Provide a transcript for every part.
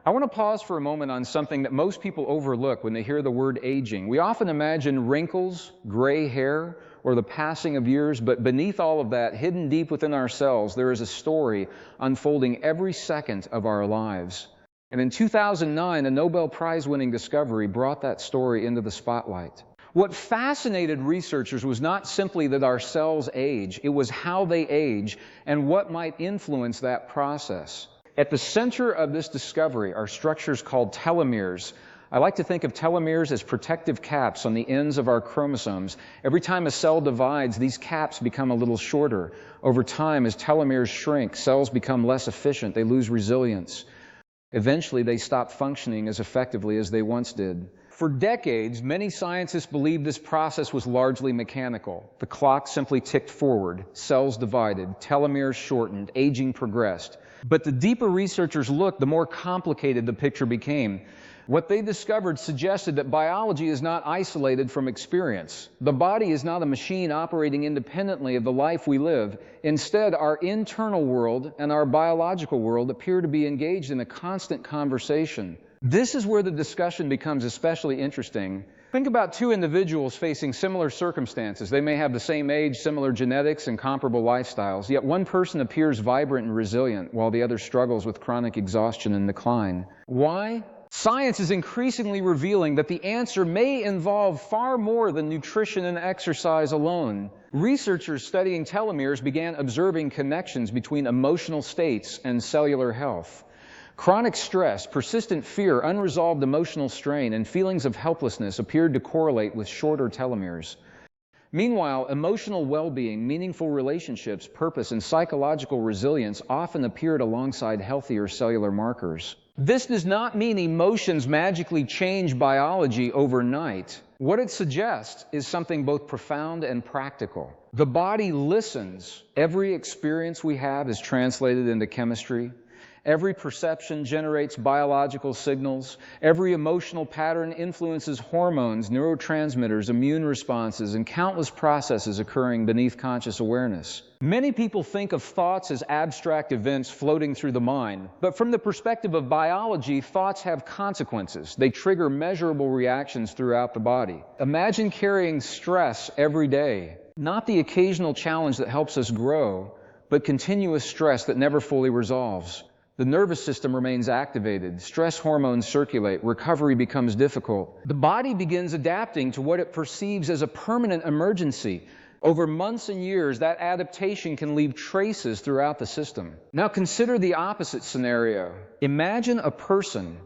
I want to pause for a moment on something that most people overlook when they hear the word aging. We often imagine wrinkles, gray hair, or the passing of years, but beneath all of that, hidden deep within ourselves, there is a story unfolding every second of our lives. And in 2009, a Nobel Prize-winning discovery brought that story into the spotlight. What fascinated researchers was not simply that our cells age, it was how they age and what might influence that process. At the center of this discovery are structures called telomeres. I like to think of telomeres as protective caps on the ends of our chromosomes. Every time a cell divides, these caps become a little shorter. Over time, as telomeres shrink, cells become less efficient, they lose resilience. Eventually, they stop functioning as effectively as they once did. For decades, many scientists believed this process was largely mechanical. The clock simply ticked forward, cells divided, telomeres shortened, aging progressed. But the deeper researchers looked, the more complicated the picture became. What they discovered suggested that biology is not isolated from experience. The body is not a machine operating independently of the life we live. Instead, our internal world and our biological world appear to be engaged in a constant conversation. This is where the discussion becomes especially interesting. Think about two individuals facing similar circumstances. They may have the same age, similar genetics, and comparable lifestyles, yet one person appears vibrant and resilient, while the other struggles with chronic exhaustion and decline. Why? Science is increasingly revealing that the answer may involve far more than nutrition and exercise alone. Researchers studying telomeres began observing connections between emotional states and cellular health. Chronic stress, persistent fear, unresolved emotional strain, and feelings of helplessness appeared to correlate with shorter telomeres. Meanwhile, emotional well-being, meaningful relationships, purpose, and psychological resilience often appeared alongside healthier cellular markers. This does not mean emotions magically change biology overnight. What it suggests is something both profound and practical. The body listens. Every experience we have is translated into chemistry. Every perception generates biological signals. Every emotional pattern influences hormones, neurotransmitters, immune responses, and countless processes occurring beneath conscious awareness. Many people think of thoughts as abstract events floating through the mind, but from the perspective of biology, thoughts have consequences. They trigger measurable reactions throughout the body. Imagine carrying stress every day, not the occasional challenge that helps us grow, but continuous stress that never fully resolves. The nervous system remains activated, stress hormones circulate, recovery becomes difficult. The body begins adapting to what it perceives as a permanent emergency. Over months and years, that adaptation can leave traces throughout the system. Now consider the opposite scenario. Imagine a person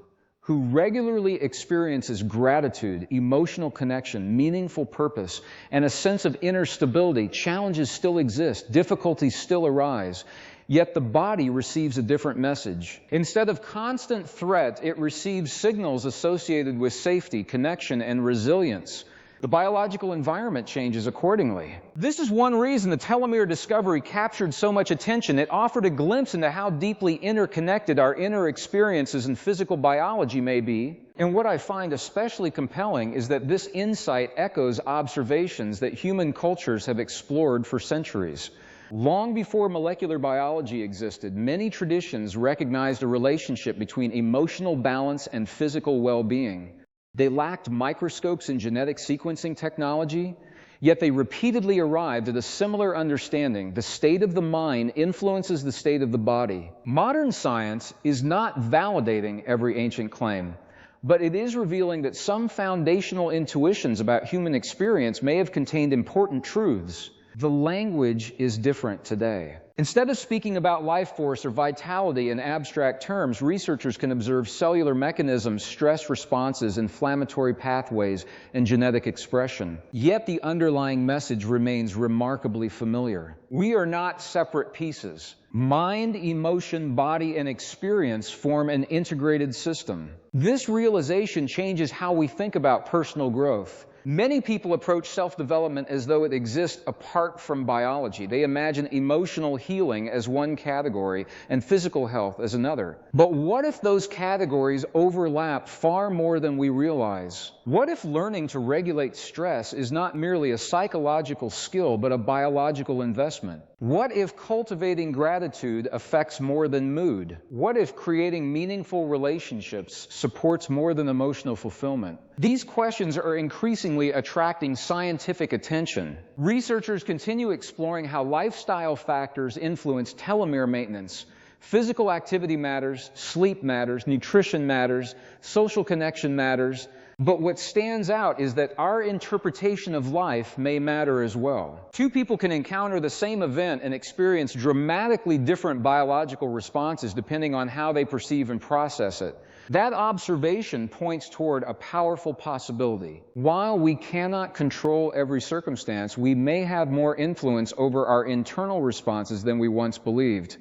who regularly experiences gratitude, emotional connection, meaningful purpose, and a sense of inner stability. Challenges still exist, difficulties still arise. Yet the body receives a different message. Instead of constant threat, it receives signals associated with safety, connection, and resilience. The biological environment changes accordingly. This is one reason the telomere discovery captured so much attention. It offered a glimpse into how deeply interconnected our inner experiences and physical biology may be. And what I find especially compelling is that this insight echoes observations that human cultures have explored for centuries. Long before molecular biology existed, many traditions recognized a relationship between emotional balance and physical well-being. They lacked microscopes and genetic sequencing technology, yet they repeatedly arrived at a similar understanding. The state of the mind influences the state of the body. Modern science is not validating every ancient claim, but it is revealing that some foundational intuitions about human experience may have contained important truths. The language is different today. Instead of speaking about life force or vitality in abstract terms, researchers can observe cellular mechanisms, stress responses, inflammatory pathways, and genetic expression. Yet the underlying message remains remarkably familiar. We are not separate pieces. Mind, emotion, body, and experience form an integrated system. This realization changes how we think about personal growth. Many people approach self-development as though it exists apart from biology. They imagine emotional healing as one category and physical health as another. But what if those categories overlap far more than we realize? What if learning to regulate stress is not merely a psychological skill, but a biological investment? What if cultivating gratitude affects more than mood? What if creating meaningful relationships supports more than emotional fulfillment? These questions are increasingly attracting scientific attention. Researchers continue exploring how lifestyle factors influence telomere maintenance. Physical activity matters, sleep matters, nutrition matters, social connection matters. But what stands out is that our interpretation of life may matter as well. Two people can encounter the same event and experience dramatically different biological responses depending on how they perceive and process it. That observation points toward a powerful possibility. While we cannot control every circumstance, we may have more influence over our internal responses than we once believed.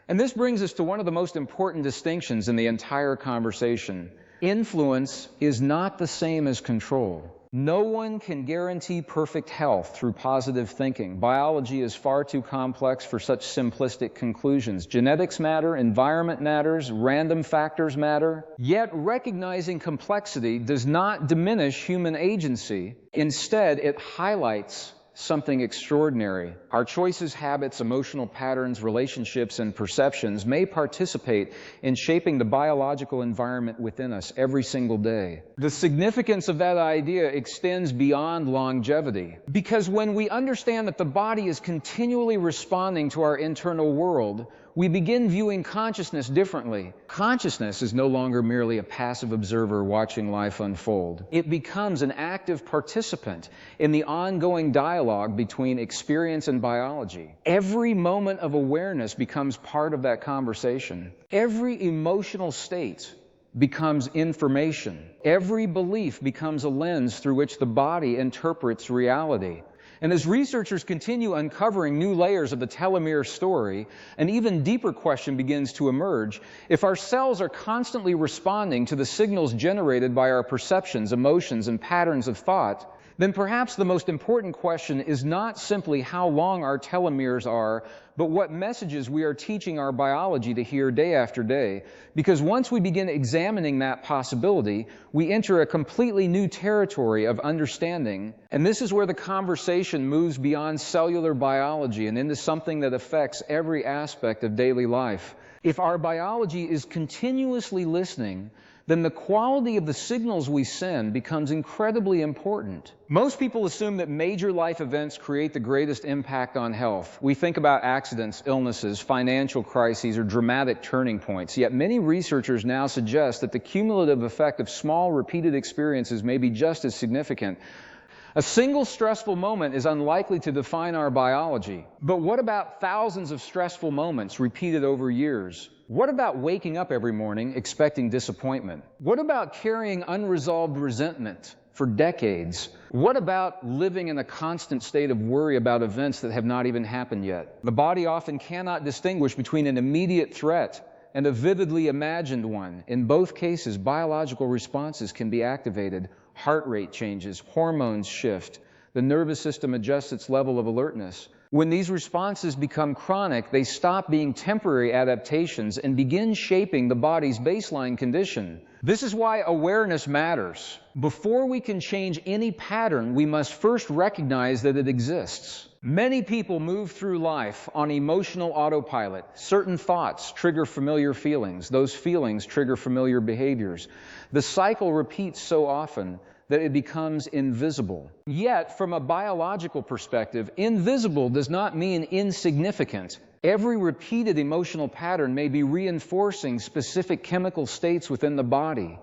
And this brings us to one of the most important distinctions in the entire conversation. Influence is not the same as control. No one can guarantee perfect health through positive thinking. Biology is far too complex for such simplistic conclusions. Genetics matter, environment matters, random factors matter. Yet recognizing complexity does not diminish human agency. Instead, it highlights something extraordinary. Our choices, habits, emotional patterns, relationships, and perceptions may participate in shaping the biological environment within us every single day. The significance of that idea extends beyond longevity, because when we understand that the body is continually responding to our internal world, we begin viewing consciousness differently. Consciousness is no longer merely a passive observer watching life unfold. It becomes an active participant in the ongoing dialogue between experience and biology. Every moment of awareness becomes part of that conversation. Every emotional state becomes information. Every belief becomes a lens through which the body interprets reality. And as researchers continue uncovering new layers of the telomere story, an even deeper question begins to emerge. If our cells are constantly responding to the signals generated by our perceptions, emotions, and patterns of thought, then perhaps the most important question is not simply how long our telomeres are, but what messages we are teaching our biology to hear day after day. Because once we begin examining that possibility, we enter a completely new territory of understanding. And this is where the conversation moves beyond cellular biology and into something that affects every aspect of daily life. If our biology is continuously listening, then the quality of the signals we send becomes incredibly important. Most people assume that major life events create the greatest impact on health. We think about accidents, illnesses, financial crises, or dramatic turning points. Yet many researchers now suggest that the cumulative effect of small, repeated experiences may be just as significant. A single stressful moment is unlikely to define our biology. But what about thousands of stressful moments repeated over years? What about waking up every morning expecting disappointment? What about carrying unresolved resentment for decades? What about living in a constant state of worry about events that have not even happened yet? The body often cannot distinguish between an immediate threat and a vividly imagined one. In both cases, biological responses can be activated. Heart rate changes, hormones shift, the nervous system adjusts its level of alertness. When these responses become chronic, they stop being temporary adaptations and begin shaping the body's baseline condition. This is why awareness matters. Before we can change any pattern, we must first recognize that it exists. Many people move through life on emotional autopilot. Certain thoughts trigger familiar feelings. Those feelings trigger familiar behaviors. The cycle repeats so often that it becomes invisible. Yet, from a biological perspective, invisible does not mean insignificant. Every repeated emotional pattern may be reinforcing specific chemical states within the body.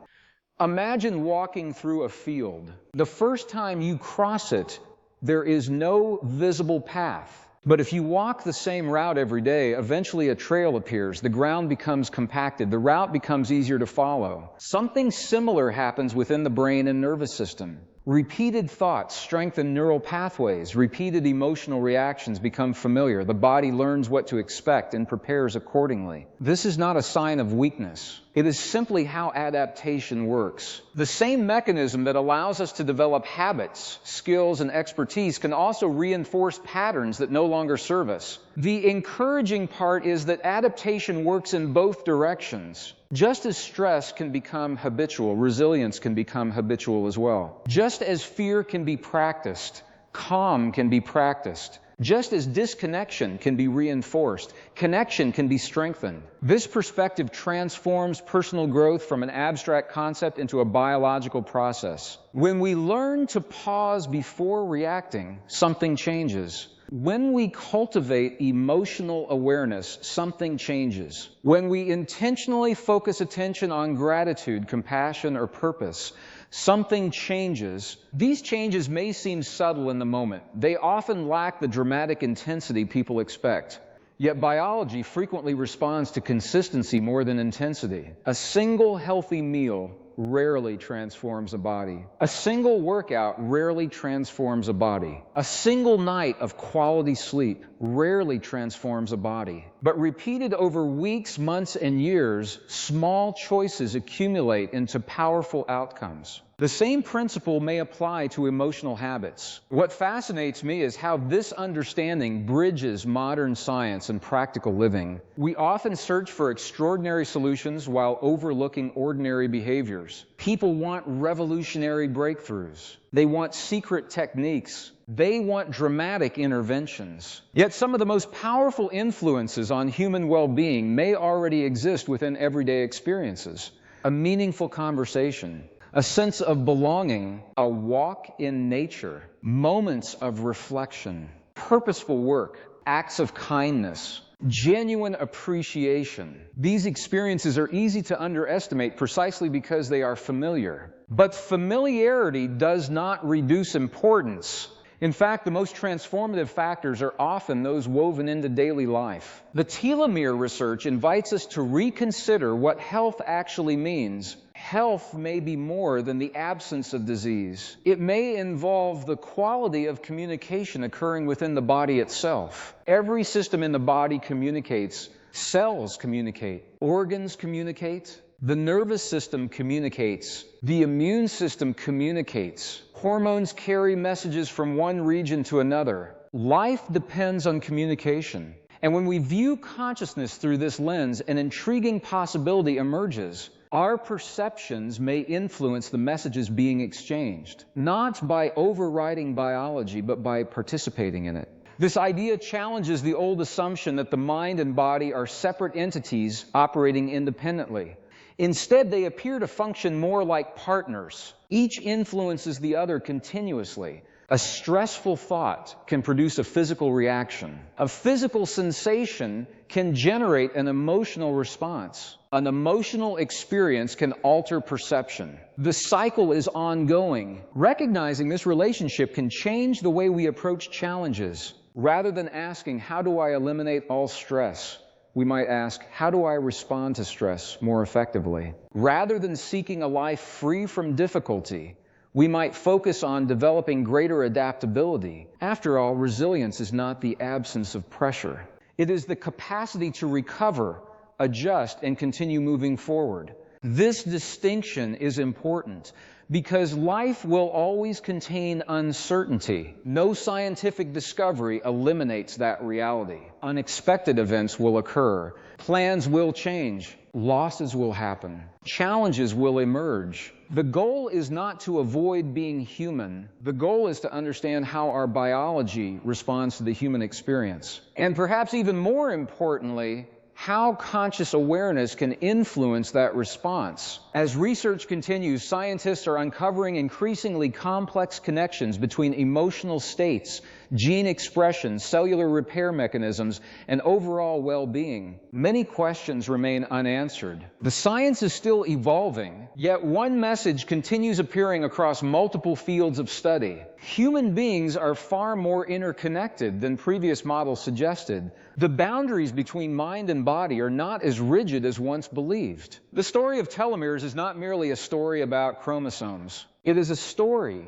Imagine walking through a field. The first time you cross it, there is no visible path. But if you walk the same route every day, eventually a trail appears, the ground becomes compacted, the route becomes easier to follow. Something similar happens within the brain and nervous system. Repeated thoughts strengthen neural pathways, repeated emotional reactions become familiar, the body learns what to expect and prepares accordingly. This is not a sign of weakness. It is simply how adaptation works. The same mechanism that allows us to develop habits, skills, and expertise can also reinforce patterns that no longer serve us. The encouraging part is that adaptation works in both directions. Just as stress can become habitual, resilience can become habitual as well. Just as fear can be practiced, calm can be practiced. Just as disconnection can be reinforced, connection can be strengthened. This perspective transforms personal growth from an abstract concept into a biological process. When we learn to pause before reacting, something changes. When we cultivate emotional awareness, something changes. When we intentionally focus attention on gratitude, compassion, or purpose, something changes. These changes may seem subtle in the moment. They often lack the dramatic intensity people expect. Yet biology frequently responds to consistency more than intensity. A single healthy meal rarely transforms a body. A single workout rarely transforms a body. A single night of quality sleep rarely transforms a body. But repeated over weeks, months, and years, small choices accumulate into powerful outcomes. The same principle may apply to emotional habits. What fascinates me is how this understanding bridges modern science and practical living. We often search for extraordinary solutions while overlooking ordinary behaviors. People want revolutionary breakthroughs. They want secret techniques. They want dramatic interventions. Yet some of the most powerful influences on human well-being may already exist within everyday experiences. A meaningful conversation, a sense of belonging, a walk in nature, moments of reflection, purposeful work, acts of kindness, genuine appreciation. These experiences are easy to underestimate precisely because they are familiar. But familiarity does not reduce importance. In fact, the most transformative factors are often those woven into daily life. The telomere research invites us to reconsider what health actually means. Health may be more than the absence of disease. It may involve the quality of communication occurring within the body itself. Every system in the body communicates. Cells communicate. Organs communicate. The nervous system communicates. The immune system communicates. Hormones carry messages from one region to another. Life depends on communication. And when we view consciousness through this lens, an intriguing possibility emerges. Our perceptions may influence the messages being exchanged, not by overriding biology, but by participating in it. This idea challenges the old assumption that the mind and body are separate entities operating independently. Instead, they appear to function more like partners. Each influences the other continuously. A stressful thought can produce a physical reaction. A physical sensation can generate an emotional response. An emotional experience can alter perception. The cycle is ongoing. Recognizing this relationship can change the way we approach challenges. Rather than asking, how do I eliminate all stress? We might ask, how do I respond to stress more effectively? Rather than seeking a life free from difficulty, we might focus on developing greater adaptability. After all, resilience is not the absence of pressure. It is the capacity to recover, adjust, and continue moving forward. This distinction is important because life will always contain uncertainty. No scientific discovery eliminates that reality. Unexpected events will occur. Plans will change. Losses will happen. Challenges will emerge. The goal is not to avoid being human. The goal is to understand how our biology responds to the human experience. And perhaps even more importantly, how conscious awareness can influence that response. As research continues, scientists are uncovering increasingly complex connections between emotional states, gene expression, cellular repair mechanisms, and overall well-being. Many questions remain unanswered. The science is still evolving, yet one message continues appearing across multiple fields of study. Human beings are far more interconnected than previous models suggested. The boundaries between mind and body are not as rigid as once believed. The story of telomeres is not merely a story about chromosomes. It is a story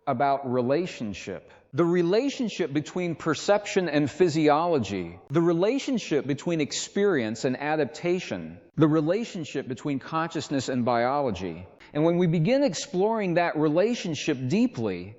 about relationship. The relationship between perception and physiology, the relationship between experience and adaptation, the relationship between consciousness and biology. And when we begin exploring that relationship deeply,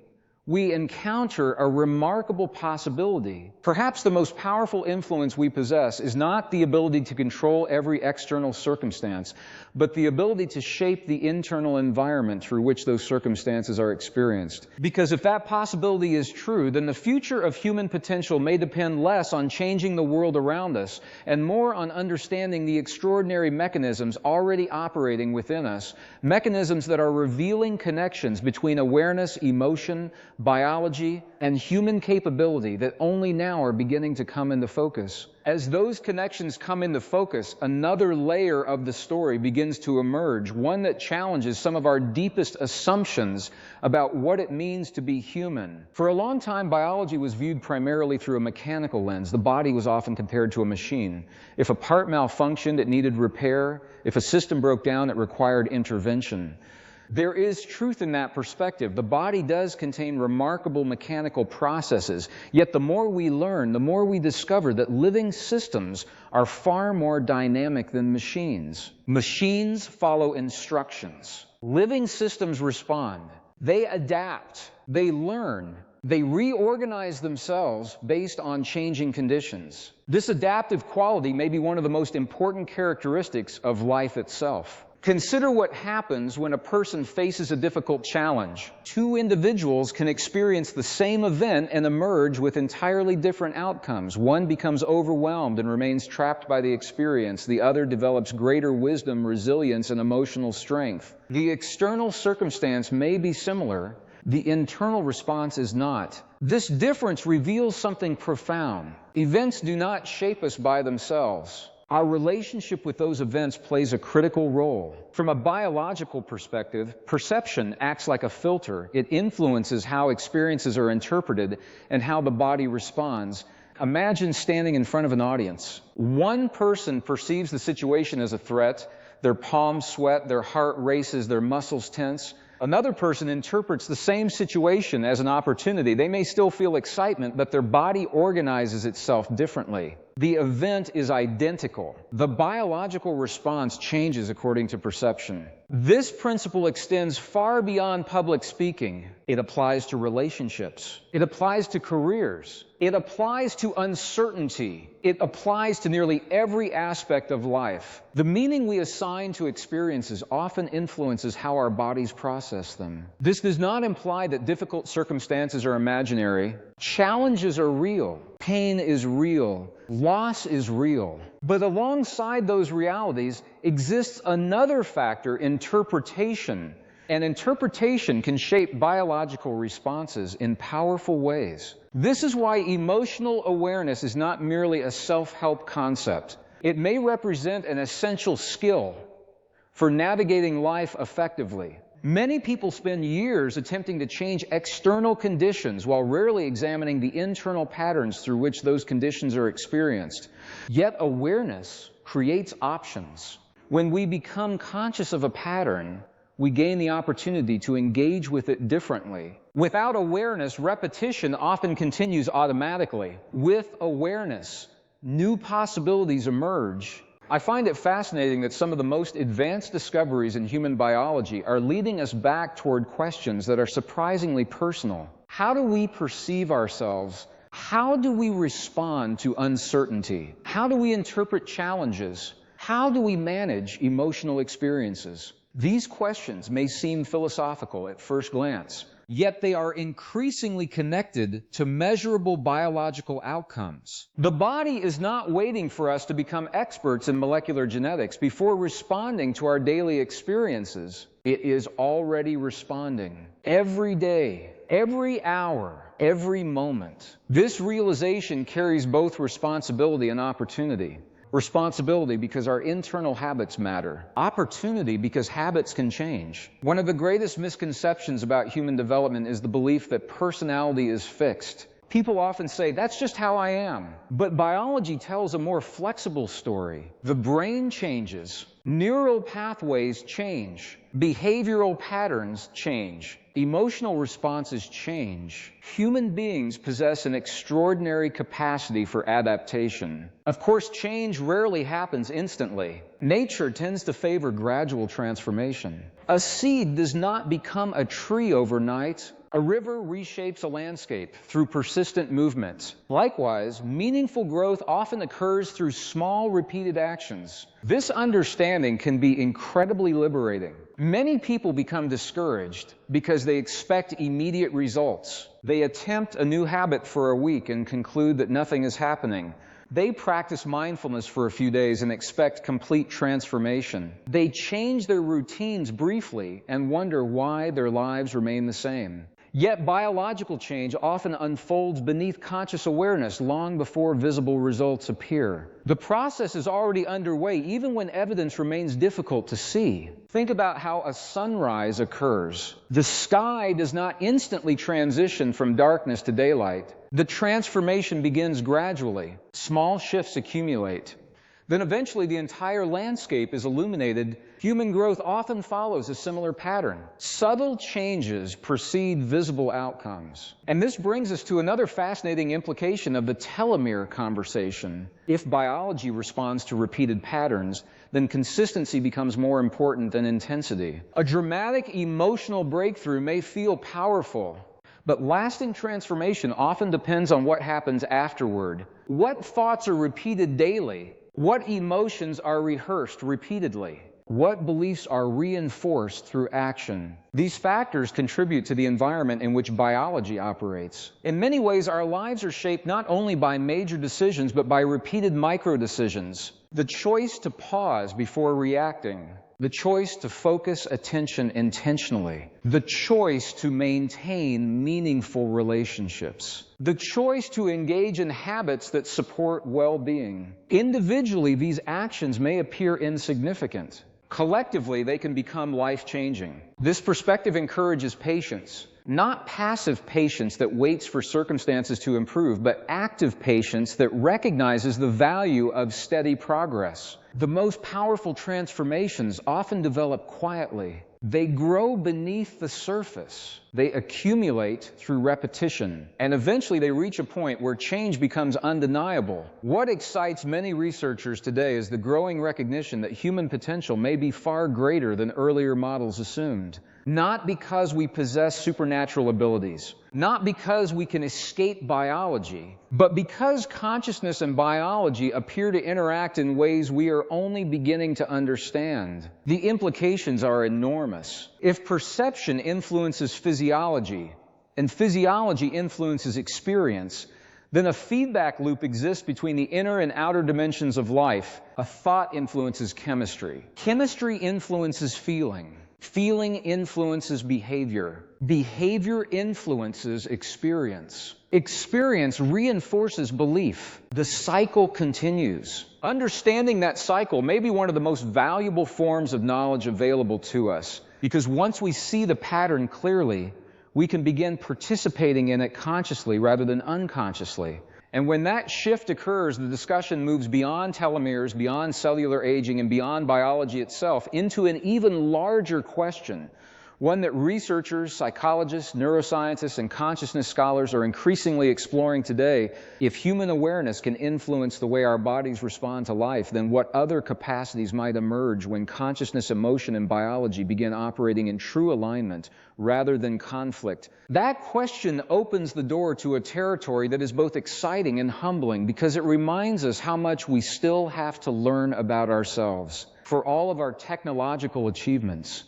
we encounter a remarkable possibility. Perhaps the most powerful influence we possess is not the ability to control every external circumstance, but the ability to shape the internal environment through which those circumstances are experienced. Because if that possibility is true, then the future of human potential may depend less on changing the world around us and more on understanding the extraordinary mechanisms already operating within us, mechanisms that are revealing connections between awareness, emotion, biology, and human capability that only now are beginning to come into focus. As those connections come into focus, another layer of the story begins to emerge, one that challenges some of our deepest assumptions about what it means to be human. For a long time, biology was viewed primarily through a mechanical lens. The body was often compared to a machine. If a part malfunctioned, it needed repair. If a system broke down, it required intervention. There is truth in that perspective. The body does contain remarkable mechanical processes, yet the more we learn, the more we discover that living systems are far more dynamic than machines. Machines follow instructions. Living systems respond. They adapt. They learn. They reorganize themselves based on changing conditions. This adaptive quality may be one of the most important characteristics of life itself. Consider what happens when a person faces a difficult challenge. Two individuals can experience the same event and emerge with entirely different outcomes. One becomes overwhelmed and remains trapped by the experience. The other develops greater wisdom, resilience, and emotional strength. The external circumstance may be similar. The internal response is not. This difference reveals something profound. Events do not shape us by themselves. Our relationship with those events plays a critical role. From a biological perspective, perception acts like a filter. It influences how experiences are interpreted and how the body responds. Imagine standing in front of an audience. One person perceives the situation as a threat. Their palms sweat, their heart races, their muscles tense. Another person interprets the same situation as an opportunity. They may still feel excitement, but their body organizes itself differently. The event is identical. The biological response changes according to perception. This principle extends far beyond public speaking. It applies to relationships. It applies to careers. It applies to uncertainty. It applies to nearly every aspect of life. The meaning we assign to experiences often influences how our bodies process them. This does not imply that difficult circumstances are imaginary. Challenges are real. Pain is real. Loss is real. But alongside those realities exists another factor, interpretation. And interpretation can shape biological responses in powerful ways. This is why emotional awareness is not merely a self-help concept. It may represent an essential skill for navigating life effectively. Many people spend years attempting to change external conditions while rarely examining the internal patterns through which those conditions are experienced. Yet awareness creates options. When we become conscious of a pattern, we gain the opportunity to engage with it differently. Without awareness, repetition often continues automatically. With awareness, new possibilities emerge. I find it fascinating that some of the most advanced discoveries in human biology are leading us back toward questions that are surprisingly personal. How do we perceive ourselves? How do we respond to uncertainty? How do we interpret challenges? How do we manage emotional experiences? These questions may seem philosophical at first glance, yet they are increasingly connected to measurable biological outcomes. The body is not waiting for us to become experts in molecular genetics before responding to our daily experiences. It is already responding. Every day, every hour, every moment. This realization carries both responsibility and opportunity. Responsibility because our internal habits matter. Opportunity because habits can change. One of the greatest misconceptions about human development is the belief that personality is fixed. People often say, that's just how I am. But biology tells a more flexible story. The brain changes, neural pathways change, behavioral patterns change, emotional responses change. Human beings possess an extraordinary capacity for adaptation. Of course, change rarely happens instantly. Nature tends to favor gradual transformation. A seed does not become a tree overnight. A river reshapes a landscape through persistent movement. Likewise, meaningful growth often occurs through small, repeated actions. This understanding can be incredibly liberating. Many people become discouraged because they expect immediate results. They attempt a new habit for a week and conclude that nothing is happening. They practice mindfulness for a few days and expect complete transformation. They change their routines briefly and wonder why their lives remain the same. Yet biological change often unfolds beneath conscious awareness long before visible results appear. The process is already underway even when evidence remains difficult to see. Think about how a sunrise occurs. The sky does not instantly transition from darkness to daylight. The transformation begins gradually. Small shifts accumulate. Then eventually the entire landscape is illuminated. Human growth often follows a similar pattern. Subtle changes precede visible outcomes. And this brings us to another fascinating implication of the telomere conversation. If biology responds to repeated patterns, then consistency becomes more important than intensity. A dramatic emotional breakthrough may feel powerful, but lasting transformation often depends on what happens afterward. What thoughts are repeated daily? What emotions are rehearsed repeatedly? What beliefs are reinforced through action? These factors contribute to the environment in which biology operates. In many ways, our lives are shaped not only by major decisions, but by repeated micro-decisions. The choice to pause before reacting. The choice to focus attention intentionally. The choice to maintain meaningful relationships. The choice to engage in habits that support well-being. Individually, these actions may appear insignificant. Collectively, they can become life-changing. This perspective encourages patience. Not passive patience that waits for circumstances to improve, but active patience that recognizes the value of steady progress. The most powerful transformations often develop quietly. They grow beneath the surface. They accumulate through repetition. And eventually they reach a point where change becomes undeniable. What excites many researchers today is the growing recognition that human potential may be far greater than earlier models assumed. Not because we possess supernatural abilities, not because we can escape biology, but because consciousness and biology appear to interact in ways we are only beginning to understand. The implications are enormous. If perception influences physiology, and physiology influences experience, then a feedback loop exists between the inner and outer dimensions of life. A thought influences chemistry. Chemistry influences feeling. Feeling influences behavior. Behavior influences experience. Experience reinforces belief. The cycle continues. Understanding that cycle may be one of the most valuable forms of knowledge available to us, because once we see the pattern clearly, we can begin participating in it consciously rather than unconsciously. And when that shift occurs, the discussion moves beyond telomeres, beyond cellular aging, and beyond biology itself into an even larger question, one that researchers, psychologists, neuroscientists, and consciousness scholars are increasingly exploring today. If human awareness can influence the way our bodies respond to life, then what other capacities might emerge when consciousness, emotion, and biology begin operating in true alignment rather than conflict? That question opens the door to a territory that is both exciting and humbling, because it reminds us how much we still have to learn about ourselves. For all of our technological achievements,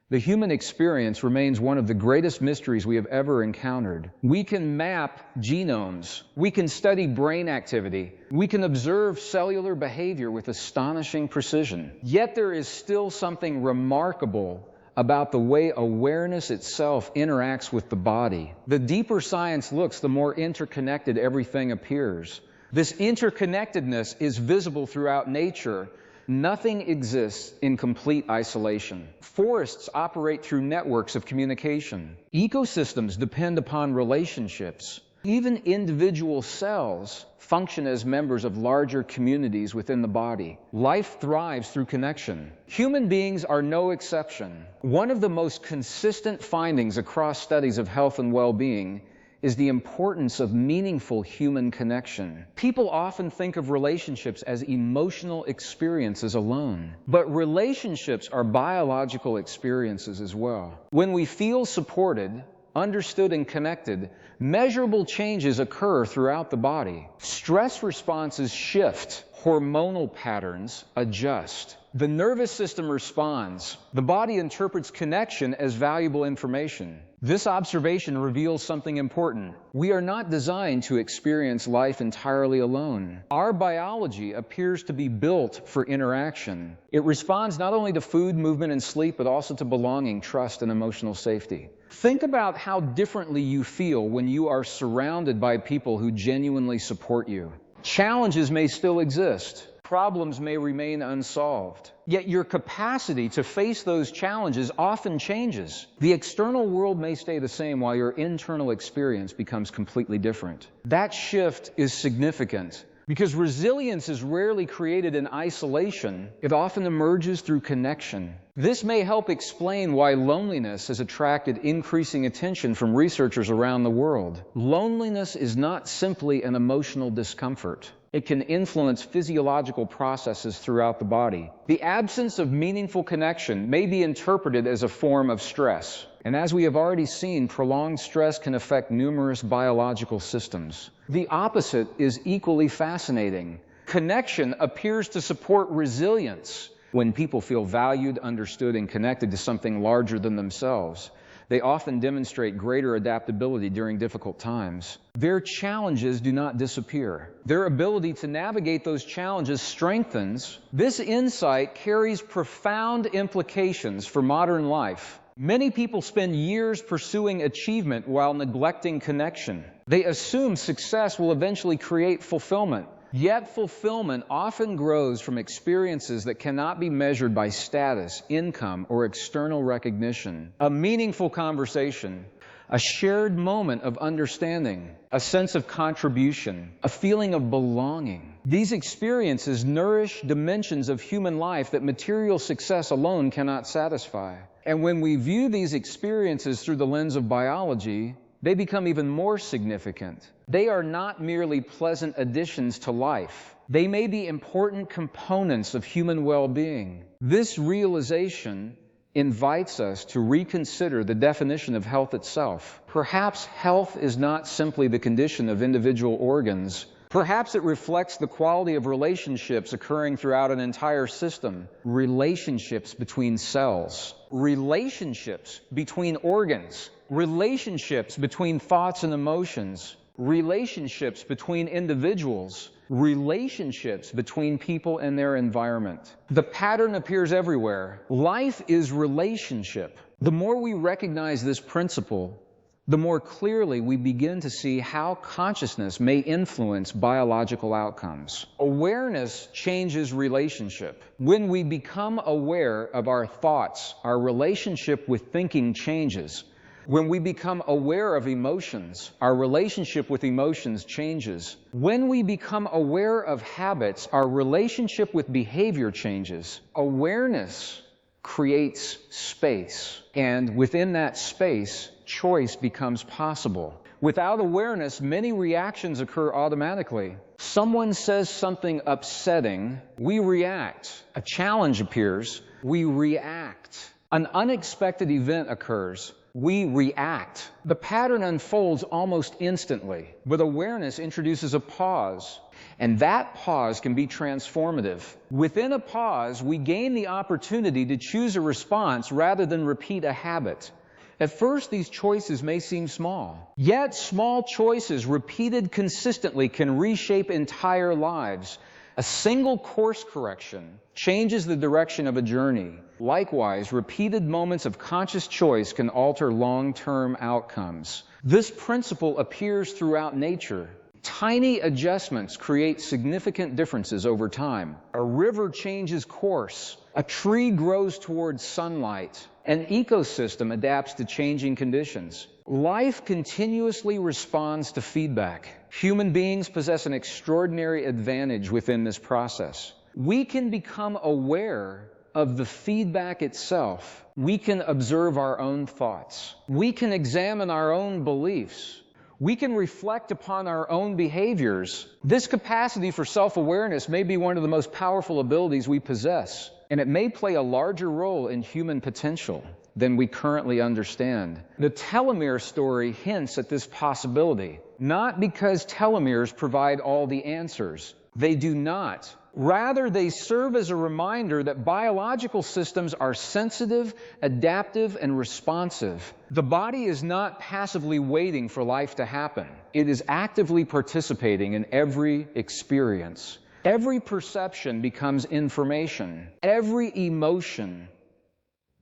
the human experience remains one of the greatest mysteries we have ever encountered. We can map genomes. We can study brain activity. We can observe cellular behavior with astonishing precision. Yet there is still something remarkable about the way awareness itself interacts with the body. The deeper science looks, the more interconnected everything appears. This interconnectedness is visible throughout nature. Nothing exists in complete isolation. Forests operate through networks of communication. Ecosystems depend upon relationships. Even individual cells function as members of larger communities within the body. Life thrives through connection. Human beings are no exception. One of the most consistent findings across studies of health and well-being is the importance of meaningful human connection. People often think of relationships as emotional experiences alone, but relationships are biological experiences as well. When we feel supported, understood, and connected, measurable changes occur throughout the body. Stress responses shift, hormonal patterns adjust. The nervous system responds. The body interprets connection as valuable information. This observation reveals something important. We are not designed to experience life entirely alone. Our biology appears to be built for interaction. It responds not only to food, movement, and sleep, but also to belonging, trust, and emotional safety. Think about how differently you feel when you are surrounded by people who genuinely support you. Challenges may still exist. Problems may remain unsolved. Yet your capacity to face those challenges often changes. The external world may stay the same while your internal experience becomes completely different. That shift is significant because resilience is rarely created in isolation. It often emerges through connection. This may help explain why loneliness has attracted increasing attention from researchers around the world. Loneliness is not simply an emotional discomfort. It can influence physiological processes throughout the body. The absence of meaningful connection may be interpreted as a form of stress. And as we have already seen, prolonged stress can affect numerous biological systems. The opposite is equally fascinating. Connection appears to support resilience. When people feel valued, understood, and connected to something larger than themselves, they often demonstrate greater adaptability during difficult times. Their challenges do not disappear. Their ability to navigate those challenges strengthens. This insight carries profound implications for modern life. Many people spend years pursuing achievement while neglecting connection. They assume success will eventually create fulfillment. Yet fulfillment often grows from experiences that cannot be measured by status, income, or external recognition. A meaningful conversation, a shared moment of understanding, a sense of contribution, a feeling of belonging. These experiences nourish dimensions of human life that material success alone cannot satisfy. And when we view these experiences through the lens of biology, they become even more significant. They are not merely pleasant additions to life. They may be important components of human well-being. This realization invites us to reconsider the definition of health itself. Perhaps health is not simply the condition of individual organs. Perhaps it reflects the quality of relationships occurring throughout an entire system. Relationships between cells, relationships between organs, relationships between thoughts and emotions, relationships between individuals, relationships between people and their environment. The pattern appears everywhere. Life is relationship. The more we recognize this principle, the more clearly we begin to see how consciousness may influence biological outcomes. Awareness changes relationship. When we become aware of our thoughts, our relationship with thinking changes. When we become aware of emotions, our relationship with emotions changes. When we become aware of habits, our relationship with behavior changes. Awareness creates space, and within that space, choice becomes possible. Without awareness, many reactions occur automatically. Someone says something upsetting, we react. A challenge appears, we react. An unexpected event occurs, we react. The pattern unfolds almost instantly, but awareness introduces a pause, and that pause can be transformative. Within a pause, we gain the opportunity to choose a response rather than repeat a habit. At first, these choices may seem small. Yet, small choices repeated consistently can reshape entire lives. A single course correction changes the direction of a journey. Likewise, repeated moments of conscious choice can alter long-term outcomes. This principle appears throughout nature. Tiny adjustments create significant differences over time. A river changes course. A tree grows towards sunlight. An ecosystem adapts to changing conditions. Life continuously responds to feedback. Human beings possess an extraordinary advantage within this process. We can become aware of the feedback itself. We can observe our own thoughts. We can examine our own beliefs. We can reflect upon our own behaviors. This capacity for self-awareness may be one of the most powerful abilities we possess, and it may play a larger role in human potential than we currently understand. The telomere story hints at this possibility, not because telomeres provide all the answers. They do not. Rather, they serve as a reminder that biological systems are sensitive, adaptive, and responsive. The body is not passively waiting for life to happen. It is actively participating in every experience. Every perception becomes information. Every emotion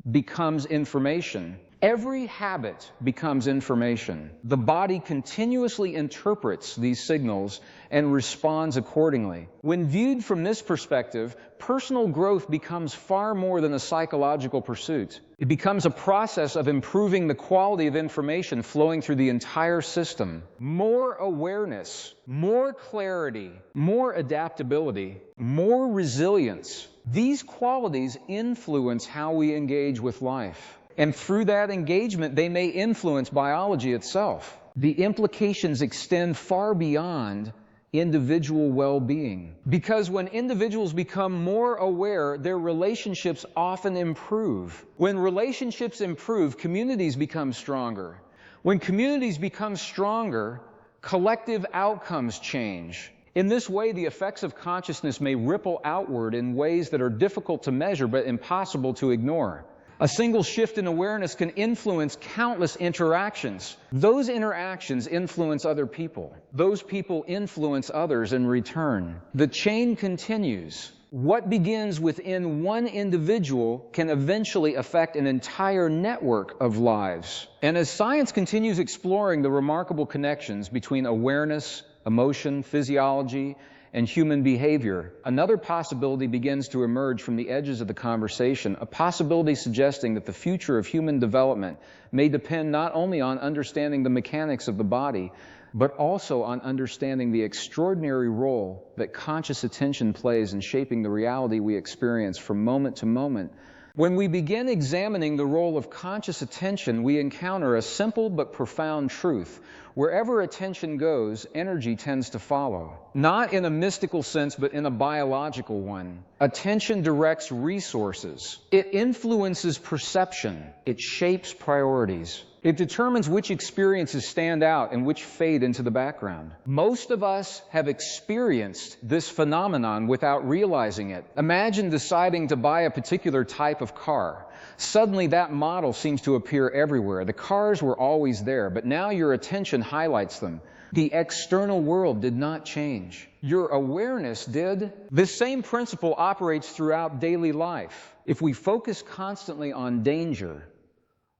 becomes information. Every habit becomes information. The body continuously interprets these signals and responds accordingly. When viewed from this perspective, personal growth becomes far more than a psychological pursuit. It becomes a process of improving the quality of information flowing through the entire system. More awareness, more clarity, more adaptability, more resilience. These qualities influence how we engage with life. And through that engagement, they may influence biology itself. The implications extend far beyond individual well-being. Because when individuals become more aware, their relationships often improve. When relationships improve, communities become stronger. When communities become stronger, collective outcomes change. In this way, the effects of consciousness may ripple outward in ways that are difficult to measure but impossible to ignore. A single shift in awareness can influence countless interactions. Those interactions influence other people. Those people influence others in return. The chain continues. What begins within one individual can eventually affect an entire network of lives. And as science continues exploring the remarkable connections between awareness, emotion, physiology, and human behavior, another possibility begins to emerge from the edges of the conversation, a possibility suggesting that the future of human development may depend not only on understanding the mechanics of the body, but also on understanding the extraordinary role that conscious attention plays in shaping the reality we experience from moment to moment. When we begin examining the role of conscious attention, we encounter a simple but profound truth. Wherever attention goes, energy tends to follow. Not in a mystical sense, but in a biological one. Attention directs resources. It influences perception. It shapes priorities. It determines which experiences stand out and which fade into the background. Most of us have experienced this phenomenon without realizing it. Imagine deciding to buy a particular type of car. Suddenly that model seems to appear everywhere. The cars were always there, but now your attention highlights them. The external world did not change. Your awareness did. This same principle operates throughout daily life. If we focus constantly on danger,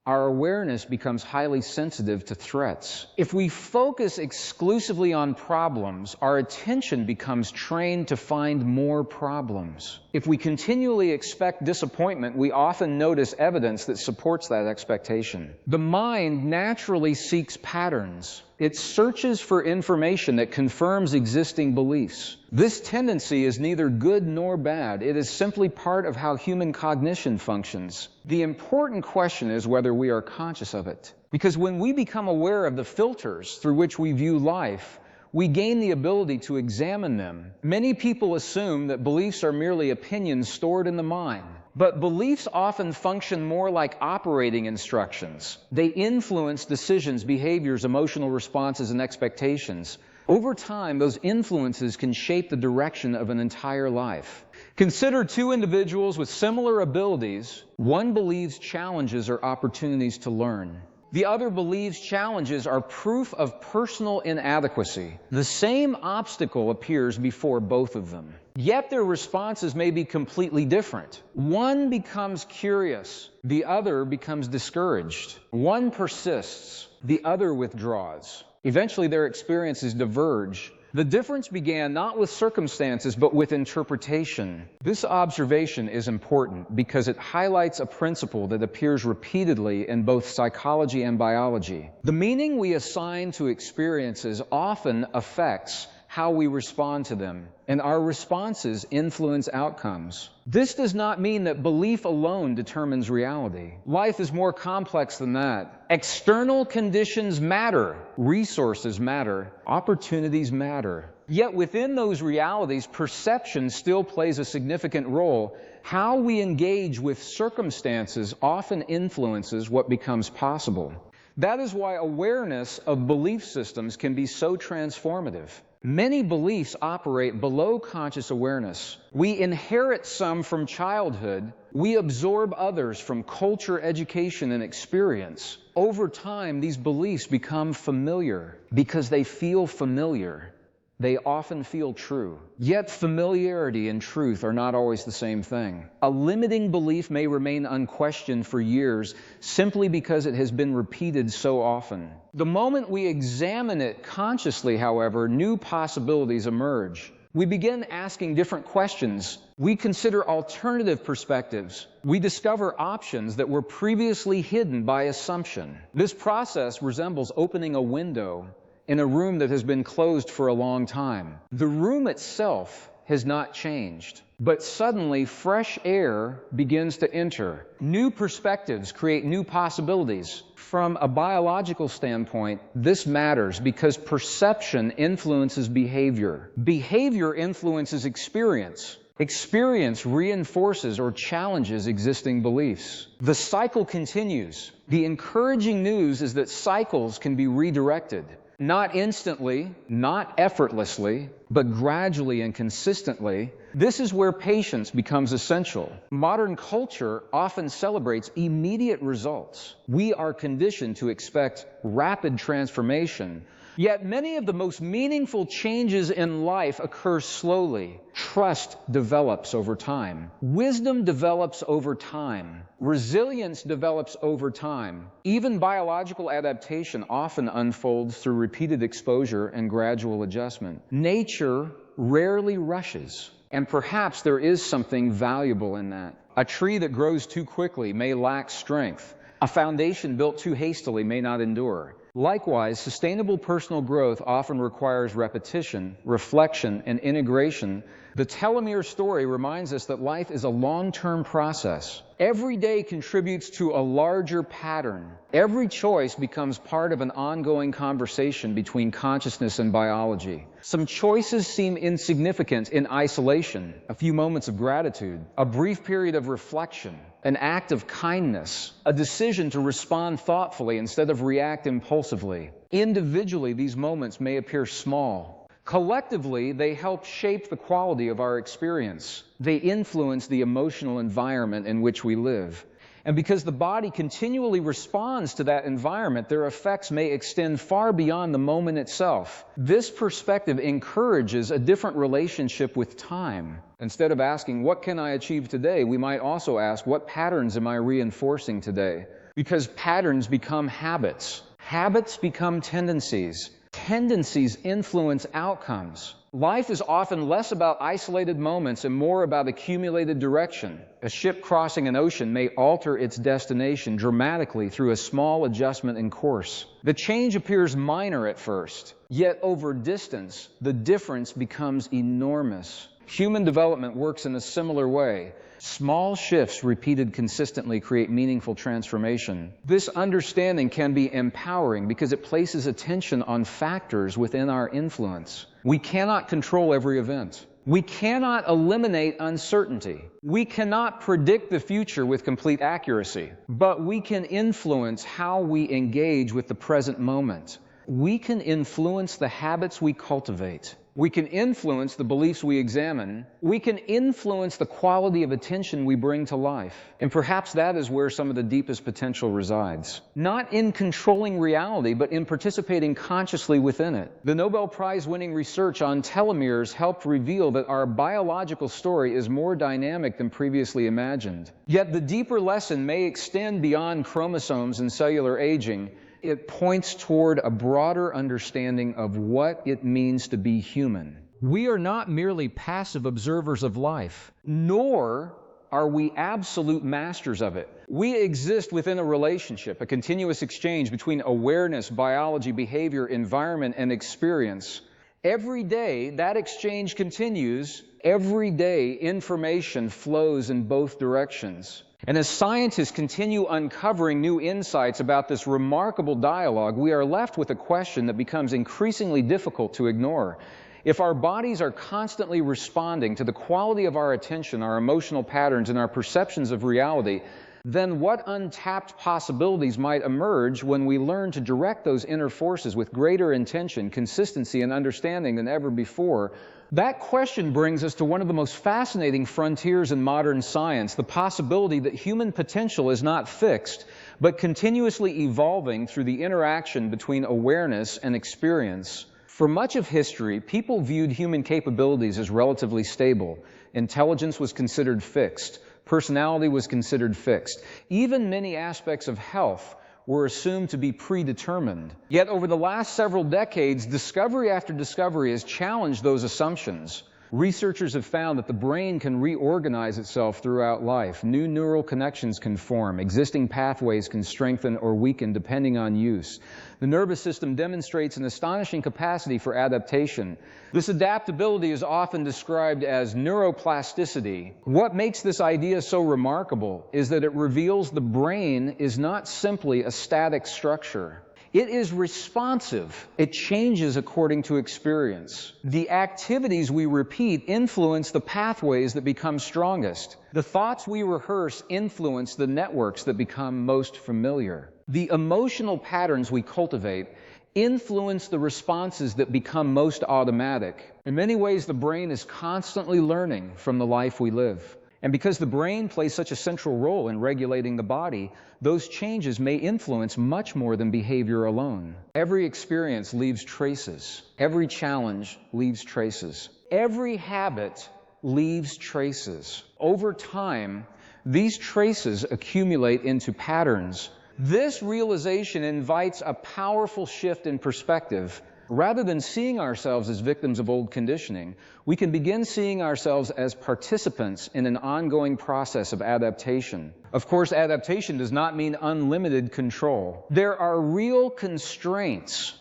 our awareness becomes highly sensitive to threats. If we focus exclusively on problems, our attention becomes trained to find more problems. If we continually expect disappointment, we often notice evidence that supports that expectation. The mind naturally seeks patterns. It searches for information that confirms existing beliefs. This tendency is neither good nor bad. It is simply part of how human cognition functions. The important question is whether we are conscious of it. Because when we become aware of the filters through which we view life, we gain the ability to examine them. Many people assume that beliefs are merely opinions stored in the mind. But beliefs often function more like operating instructions. They influence decisions, behaviors, emotional responses, and expectations. Over time, those influences can shape the direction of an entire life. Consider two individuals with similar abilities. One believes challenges are opportunities to learn. The other believes challenges are proof of personal inadequacy. The same obstacle appears before both of them. Yet their responses may be completely different. One becomes curious, the other becomes discouraged. One persists, the other withdraws. Eventually their experiences diverge. The difference began not with circumstances, but with interpretation. This observation is important because it highlights a principle that appears repeatedly in both psychology and biology. The meaning we assign to experiences often affects how we respond to them, and our responses influence outcomes. This does not mean that belief alone determines reality. Life is more complex than that. External conditions matter, resources matter, opportunities matter. Yet within those realities, perception still plays a significant role. How we engage with circumstances often influences what becomes possible. That is why awareness of belief systems can be so transformative. Many beliefs operate below conscious awareness. We inherit some from childhood. We absorb others from culture, education, and experience. Over time, these beliefs become familiar because they feel familiar. They often feel true. Yet familiarity and truth are not always the same thing. A limiting belief may remain unquestioned for years simply because it has been repeated so often. The moment we examine it consciously, however, new possibilities emerge. We begin asking different questions. We consider alternative perspectives. We discover options that were previously hidden by assumption. This process resembles opening a window in a room that has been closed for a long time. The room itself has not changed, but suddenly fresh air begins to enter. New perspectives create new possibilities. From a biological standpoint, this matters because perception influences behavior. Behavior influences experience. Experience reinforces or challenges existing beliefs. The cycle continues. The encouraging news is that cycles can be redirected. Not instantly, not effortlessly, but gradually and consistently. This is where patience becomes essential. Modern culture often celebrates immediate results. We are conditioned to expect rapid transformation. Yet many of the most meaningful changes in life occur slowly. Trust develops over time. Wisdom develops over time. Resilience develops over time. Even biological adaptation often unfolds through repeated exposure and gradual adjustment. Nature rarely rushes, and perhaps there is something valuable in that. A tree that grows too quickly may lack strength. A foundation built too hastily may not endure. Likewise, sustainable personal growth often requires repetition, reflection, and integration. The telomere story reminds us that life is a long-term process. Every day contributes to a larger pattern. Every choice becomes part of an ongoing conversation between consciousness and biology. Some choices seem insignificant in isolation. A few moments of gratitude, a brief period of reflection, an act of kindness, a decision to respond thoughtfully instead of react impulsively. Individually, these moments may appear small. Collectively, they help shape the quality of our experience. They influence the emotional environment in which we live. And because the body continually responds to that environment, their effects may extend far beyond the moment itself. This perspective encourages a different relationship with time. Instead of asking, what can I achieve today, we might also ask, what patterns am I reinforcing today? Because patterns become habits. Habits become tendencies. Tendencies influence outcomes. Life is often less about isolated moments and more about accumulated direction. A ship crossing an ocean may alter its destination dramatically through a small adjustment in course. The change appears minor at first, yet over distance, the difference becomes enormous. Human development works in a similar way. Small shifts repeated consistently create meaningful transformation. This understanding can be empowering because it places attention on factors within our influence. We cannot control every event. We cannot eliminate uncertainty. We cannot predict the future with complete accuracy, but we can influence how we engage with the present moment. We can influence the habits we cultivate. We can influence the beliefs we examine. We can influence the quality of attention we bring to life. And perhaps that is where some of the deepest potential resides. Not in controlling reality, but in participating consciously within it. The Nobel Prize-winning research on telomeres helped reveal that our biological story is more dynamic than previously imagined. Yet the deeper lesson may extend beyond chromosomes and cellular aging. it points toward a broader understanding of what it means to be human. We are not merely passive observers of life, nor are we absolute masters of it. We exist within a relationship, a continuous exchange between awareness, biology, behavior, environment, and experience. Every day, that exchange continues. Every day, information flows in both directions. And as scientists continue uncovering new insights about this remarkable dialogue, we are left with a question that becomes increasingly difficult to ignore. If our bodies are constantly responding to the quality of our attention, our emotional patterns, and our perceptions of reality, then what untapped possibilities might emerge when we learn to direct those inner forces with greater intention, consistency, and understanding than ever before? That question brings us to one of the most fascinating frontiers in modern science, the possibility that human potential is not fixed, but continuously evolving through the interaction between awareness and experience. For much of history, people viewed human capabilities as relatively stable. Intelligence was considered fixed. Personality was considered fixed. Even many aspects of health were assumed to be predetermined. Yet over the last several decades, discovery after discovery has challenged those assumptions. Researchers have found that the brain can reorganize itself throughout life. New neural connections can form. Existing pathways can strengthen or weaken depending on use. The nervous system demonstrates an astonishing capacity for adaptation. This adaptability is often described as neuroplasticity. What makes this idea so remarkable is that it reveals the brain is not simply a static structure. It is responsive. It changes according to experience. The activities we repeat influence the pathways that become strongest. The thoughts we rehearse influence the networks that become most familiar. The emotional patterns we cultivate influence the responses that become most automatic. In many ways, the brain is constantly learning from the life we live. And because the brain plays such a central role in regulating the body, those changes may influence much more than behavior alone. Every experience leaves traces. Every challenge leaves traces. Every habit leaves traces. Over time, these traces accumulate into patterns. This realization invites a powerful shift in perspective. Rather than seeing ourselves as victims of old conditioning, we can begin seeing ourselves as participants in an ongoing process of adaptation. Of course, adaptation does not mean unlimited control. There are real constraints.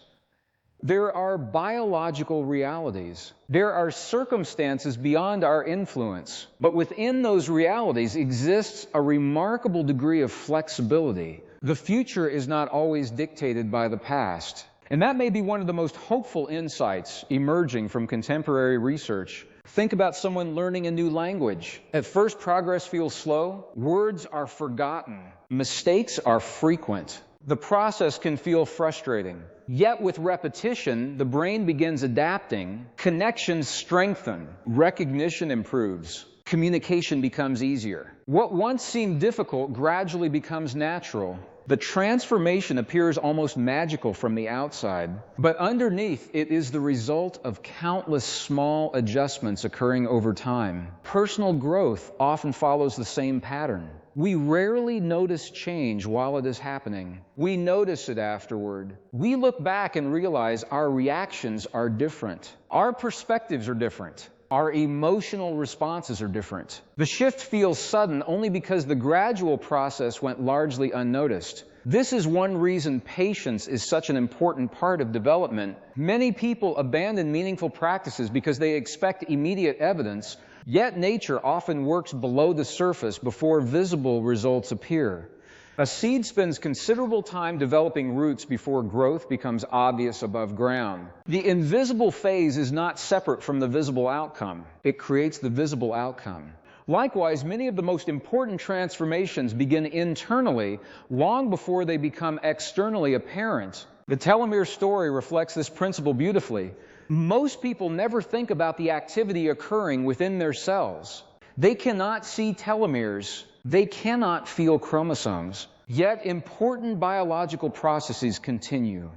There are biological realities. There are circumstances beyond our influence. But within those realities exists a remarkable degree of flexibility. The future is not always dictated by the past. And that may be one of the most hopeful insights emerging from contemporary research. Think about someone learning a new language. At first, progress feels slow. Words are forgotten. Mistakes are frequent. The process can feel frustrating. Yet with repetition, the brain begins adapting. Connections strengthen. Recognition improves. Communication becomes easier. What once seemed difficult gradually becomes natural. The transformation appears almost magical from the outside, but underneath it is the result of countless small adjustments occurring over time. Personal growth often follows the same pattern. We rarely notice change while it is happening. We notice it afterward. We look back and realize our reactions are different. Our perspectives are different. Our emotional responses are different. The shift feels sudden only because the gradual process went largely unnoticed. This is one reason patience is such an important part of development. Many people abandon meaningful practices because they expect immediate evidence, yet nature often works below the surface before visible results appear. A seed spends considerable time developing roots before growth becomes obvious above ground. The invisible phase is not separate from the visible outcome. It creates the visible outcome. Likewise, many of the most important transformations begin internally long before they become externally apparent. The telomere story reflects this principle beautifully. Most people never think about the activity occurring within their cells. They cannot see telomeres. They cannot feel chromosomes. Yet important biological processes continue,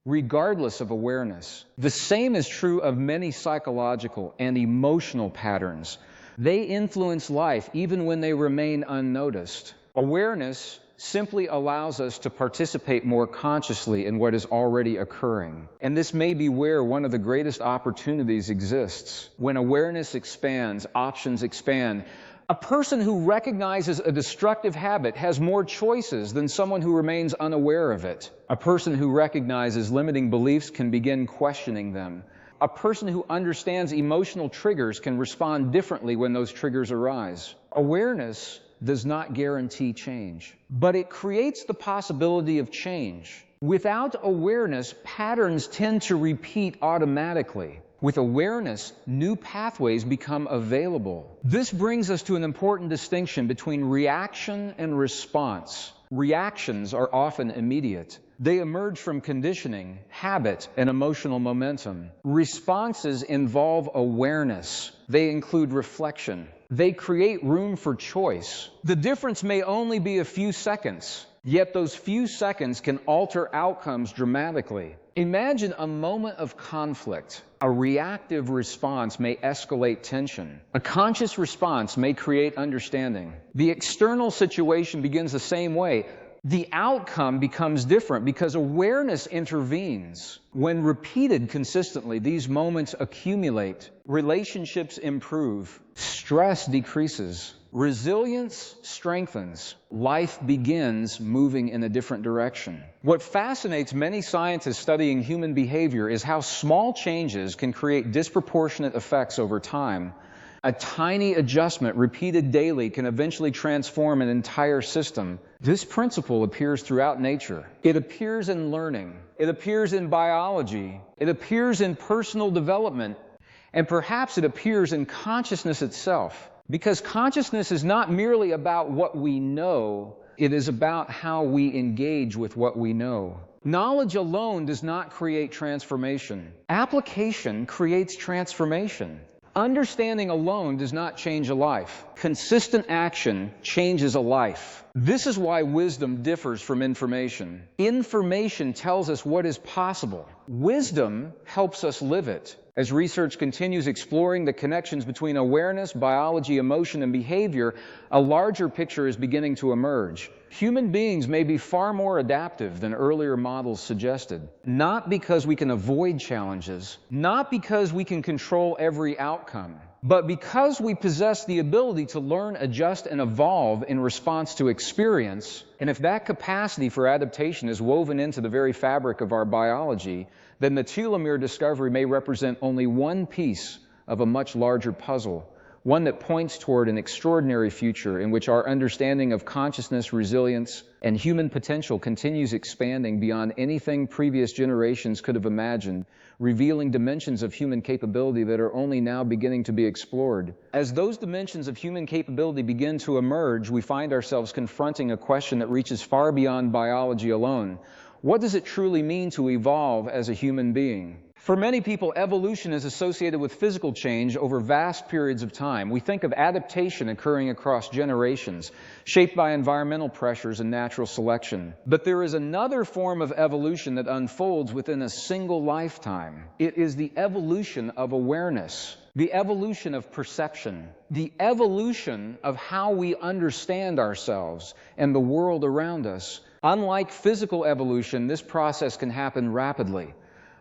regardless of awareness. The same is true of many psychological and emotional patterns. They influence life even when they remain unnoticed. Awareness simply allows us to participate more consciously in what is already occurring. And this may be where one of the greatest opportunities exists. When awareness expands, options expand. A person who recognizes a destructive habit has more choices than someone who remains unaware of it. A person who recognizes limiting beliefs can begin questioning them. A person who understands emotional triggers can respond differently when those triggers arise. Awareness does not guarantee change, but it creates the possibility of change. Without awareness, patterns tend to repeat automatically. With awareness, new pathways become available. This brings us to an important distinction between reaction and response. Reactions are often immediate. They emerge from conditioning, habit, and emotional momentum. Responses involve awareness. They include reflection. They create room for choice. The difference may only be a few seconds, yet those few seconds can alter outcomes dramatically. Imagine a moment of conflict. A reactive response may escalate tension. A conscious response may create understanding. The external situation begins the same way. The outcome becomes different because awareness intervenes. When repeated consistently, these moments accumulate. Relationships improve. Stress decreases. Resilience strengthens. Life begins moving in a different direction. What fascinates many scientists studying human behavior is how small changes can create disproportionate effects over time. A tiny adjustment repeated daily can eventually transform an entire system. This principle appears throughout nature. It appears in learning. It appears in biology. It appears in personal development. And perhaps it appears in consciousness itself. Because consciousness is not merely about what we know, it is about how we engage with what we know. Knowledge alone does not create transformation. Application creates transformation. Understanding alone does not change a life. Consistent action changes a life. This is why wisdom differs from information. Information tells us what is possible. Wisdom helps us live it. As research continues exploring the connections between awareness, biology, emotion, and behavior, a larger picture is beginning to emerge. Human beings may be far more adaptive than earlier models suggested, not because we can avoid challenges, not because we can control every outcome, but because we possess the ability to learn, adjust, and evolve in response to experience. And if that capacity for adaptation is woven into the very fabric of our biology, then the telomere discovery may represent only one piece of a much larger puzzle, one that points toward an extraordinary future in which our understanding of consciousness, resilience, and human potential continues expanding beyond anything previous generations could have imagined, revealing dimensions of human capability that are only now beginning to be explored. As those dimensions of human capability begin to emerge, we find ourselves confronting a question that reaches far beyond biology alone. What does it truly mean to evolve as a human being? For many people, evolution is associated with physical change over vast periods of time. We think of adaptation occurring across generations, shaped by environmental pressures and natural selection. But there is another form of evolution that unfolds within a single lifetime. It is the evolution of awareness, the evolution of perception, the evolution of how we understand ourselves and the world around us. Unlike physical evolution, this process can happen rapidly.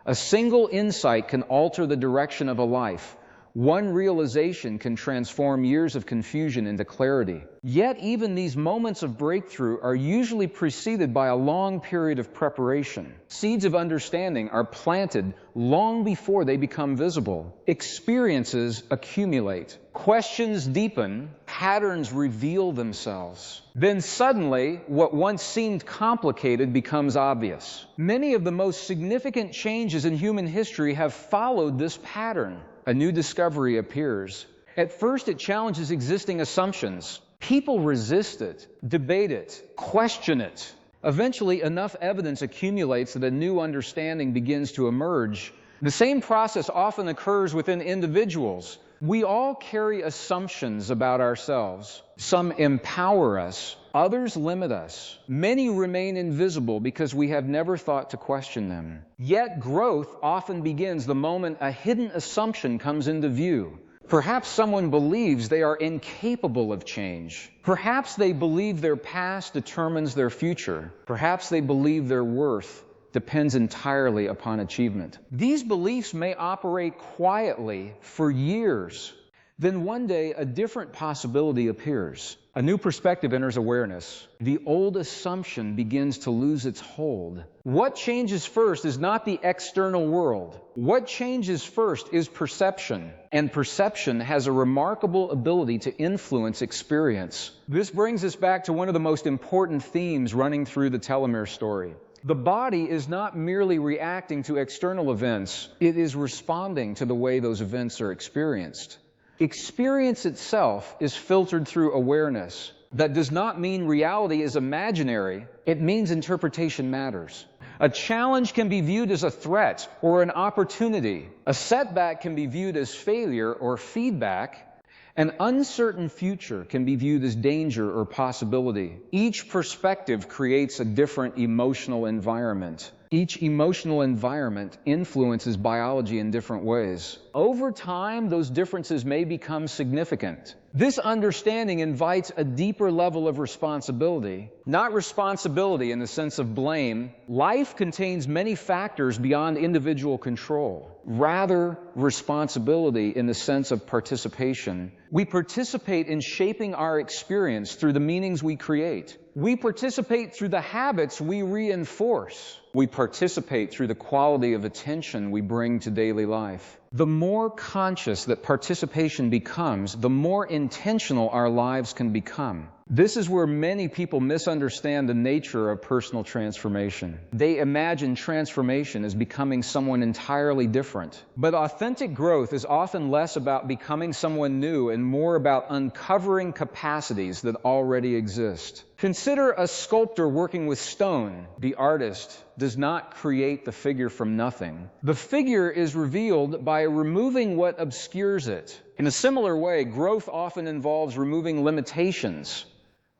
A single insight can alter the direction of a life. One realization can transform years of confusion into clarity. Yet even these moments of breakthrough are usually preceded by a long period of preparation. Seeds of understanding are planted long before they become visible. Experiences accumulate. Questions deepen. Patterns reveal themselves. Then suddenly, what once seemed complicated becomes obvious. Many of the most significant changes in human history have followed this pattern. A new discovery appears. At first, it challenges existing assumptions. People resist it, debate it, question it. Eventually, enough evidence accumulates that a new understanding begins to emerge. The same process often occurs within individuals. We all carry assumptions about ourselves. Some empower us, others limit us. Many remain invisible because we have never thought to question them. Yet growth often begins the moment a hidden assumption comes into view. Perhaps someone believes they are incapable of change. Perhaps they believe their past determines their future. Perhaps they believe their worth depends entirely upon achievement. These beliefs may operate quietly for years. Then one day, a different possibility appears. A new perspective enters awareness. The old assumption begins to lose its hold. What changes first is not the external world. What changes first is perception. And perception has a remarkable ability to influence experience. This brings us back to one of the most important themes running through the telomere story. The body is not merely reacting to external events, it is responding to the way those events are experienced. Experience itself is filtered through awareness. That does not mean reality is imaginary, it means interpretation matters. A challenge can be viewed as a threat or an opportunity. A setback can be viewed as failure or feedback. An uncertain future can be viewed as danger or possibility. Each perspective creates a different emotional environment. Each emotional environment influences biology in different ways. Over time, those differences may become significant. This understanding invites a deeper level of responsibility. Not responsibility in the sense of blame. Life contains many factors beyond individual control. Rather, responsibility in the sense of participation. We participate in shaping our experience through the meanings we create. We participate through the habits we reinforce. We participate through the quality of attention we bring to daily life. The more conscious that participation becomes, the more intentional our lives can become. This is where many people misunderstand the nature of personal transformation. They imagine transformation as becoming someone entirely different. But authentic growth is often less about becoming someone new and more about uncovering capacities that already exist. Consider a sculptor working with stone. The artist does not create the figure from nothing. The figure is revealed by removing what obscures it. In a similar way, growth often involves removing limitations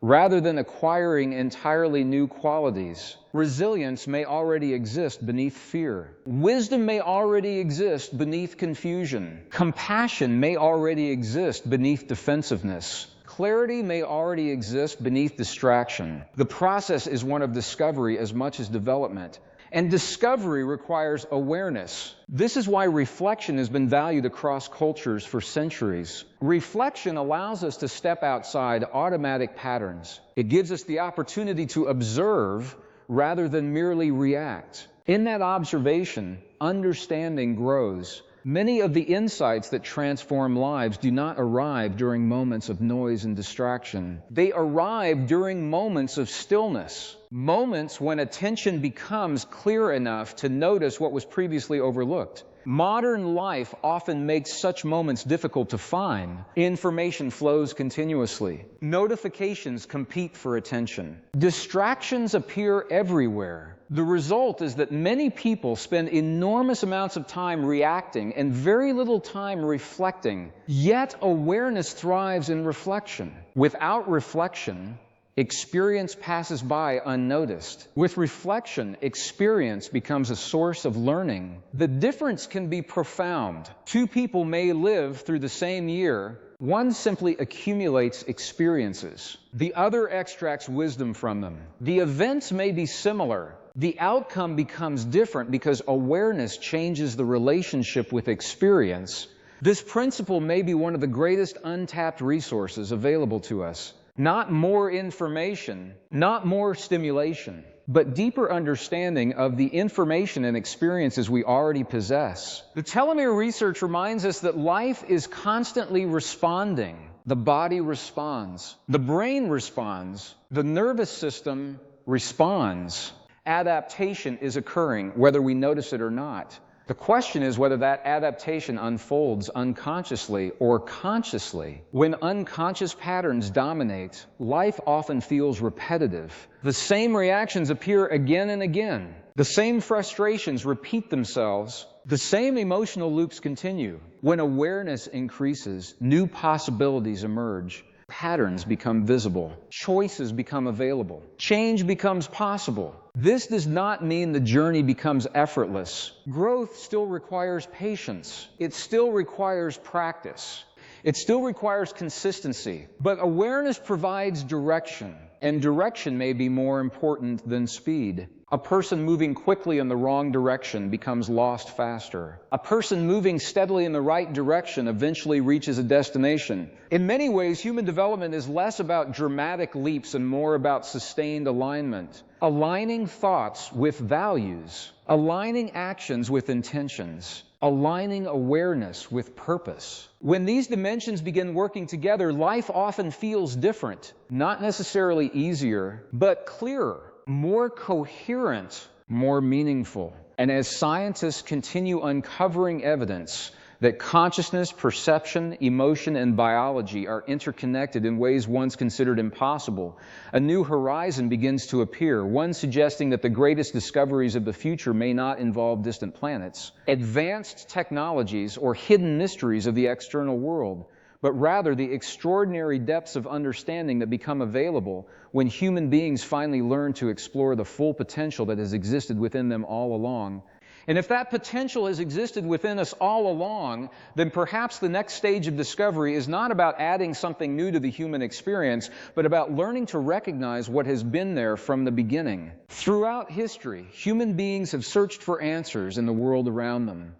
rather than acquiring entirely new qualities. Resilience may already exist beneath fear. Wisdom may already exist beneath confusion. Compassion may already exist beneath defensiveness. Clarity may already exist beneath distraction. The process is one of discovery as much as development. And discovery requires awareness. This is why reflection has been valued across cultures for centuries. Reflection allows us to step outside automatic patterns. It gives us the opportunity to observe rather than merely react. In that observation, understanding grows. Many of the insights that transform lives do not arrive during moments of noise and distraction. They arrive during moments of stillness, moments when attention becomes clear enough to notice what was previously overlooked. Modern life often makes such moments difficult to find. Information flows continuously. Notifications compete for attention. Distractions appear everywhere. The result is that many people spend enormous amounts of time reacting and very little time reflecting. Yet awareness thrives in reflection. Without reflection, experience passes by unnoticed. With reflection, experience becomes a source of learning. The difference can be profound. Two people may live through the same year. One simply accumulates experiences. The other extracts wisdom from them. The events may be similar. The outcome becomes different because awareness changes the relationship with experience. This principle may be one of the greatest untapped resources available to us. Not more information, not more stimulation, but deeper understanding of the information and experiences we already possess. The telomere research reminds us that life is constantly responding. The body responds. The brain responds. The nervous system responds. Adaptation is occurring, whether we notice it or not. The question is whether that adaptation unfolds unconsciously or consciously. When unconscious patterns dominate, life often feels repetitive. The same reactions appear again and again. The same frustrations repeat themselves. The same emotional loops continue. When awareness increases, new possibilities emerge. Patterns become visible. Choices become available. Change becomes possible. This does not mean the journey becomes effortless. Growth still requires patience. It still requires practice. It still requires consistency. But awareness provides direction, and direction may be more important than speed. A person moving quickly in the wrong direction becomes lost faster. A person moving steadily in the right direction eventually reaches a destination. In many ways, human development is less about dramatic leaps and more about sustained alignment. Aligning thoughts with values, aligning actions with intentions, aligning awareness with purpose. When these dimensions begin working together, life often feels different, not necessarily easier, but clearer, more coherent, more meaningful. And as scientists continue uncovering evidence that consciousness, perception, emotion, and biology are interconnected in ways once considered impossible, a new horizon begins to appear, one suggesting that the greatest discoveries of the future may not involve distant planets, advanced technologies, or hidden mysteries of the external world, but rather the extraordinary depths of understanding that become available when human beings finally learn to explore the full potential that has existed within them all along. And if that potential has existed within us all along, then perhaps the next stage of discovery is not about adding something new to the human experience, but about learning to recognize what has been there from the beginning. Throughout history, human beings have searched for answers in the world around them.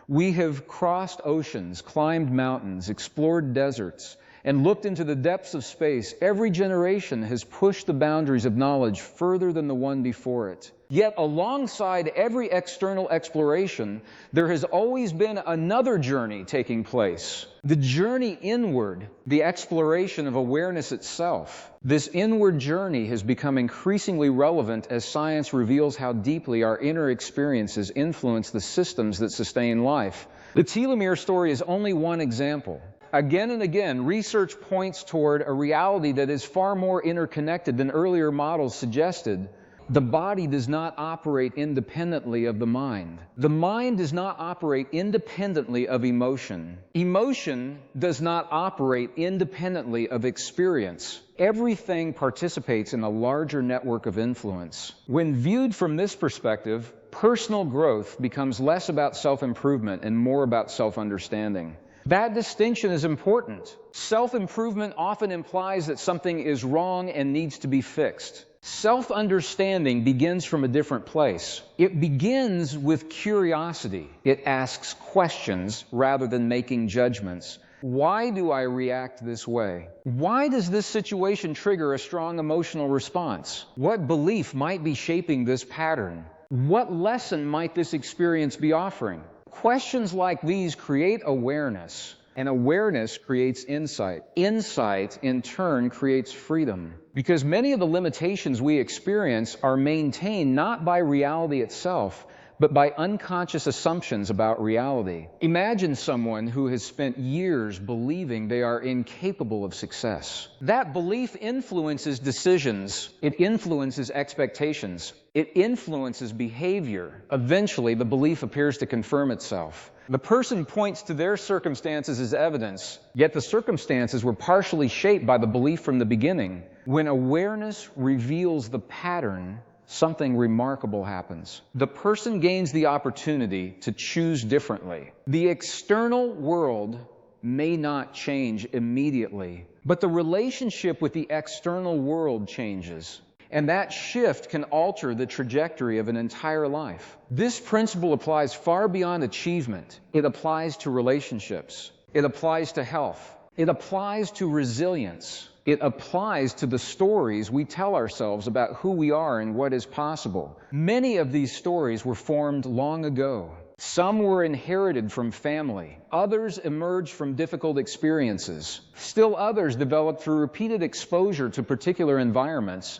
We have crossed oceans, climbed mountains, explored deserts, and looked into the depths of space. Every generation has pushed the boundaries of knowledge further than the one before it. Yet alongside every external exploration, there has always been another journey taking place. The journey inward, the exploration of awareness itself. This inward journey has become increasingly relevant as science reveals how deeply our inner experiences influence the systems that sustain life. The telomere story is only one example. Again and again, research points toward a reality that is far more interconnected than earlier models suggested. The body does not operate independently of the mind. The mind does not operate independently of emotion. Emotion does not operate independently of experience. Everything participates in a larger network of influence. When viewed from this perspective, personal growth becomes less about self-improvement and more about self-understanding. That distinction is important. Self-improvement often implies that something is wrong and needs to be fixed. Self-understanding begins from a different place. It begins with curiosity. It asks questions rather than making judgments. Why do I react this way? Why does this situation trigger a strong emotional response? What belief might be shaping this pattern? What lesson might this experience be offering? Questions like these create awareness, and awareness creates insight. Insight, in turn, creates freedom. Because many of the limitations we experience are maintained not by reality itself, but by unconscious assumptions about reality. Imagine someone who has spent years believing they are incapable of success. That belief influences decisions. It influences expectations. It influences behavior. Eventually, the belief appears to confirm itself. The person points to their circumstances as evidence, yet the circumstances were partially shaped by the belief from the beginning. When awareness reveals the pattern, something remarkable happens. The person gains the opportunity to choose differently. The external world may not change immediately, but the relationship with the external world changes. And that shift can alter the trajectory of an entire life. This principle applies far beyond achievement. It applies to relationships. It applies to health. It applies to resilience. It applies to the stories we tell ourselves about who we are and what is possible. Many of these stories were formed long ago. Some were inherited from family. Others emerged from difficult experiences. Still others developed through repeated exposure to particular environments.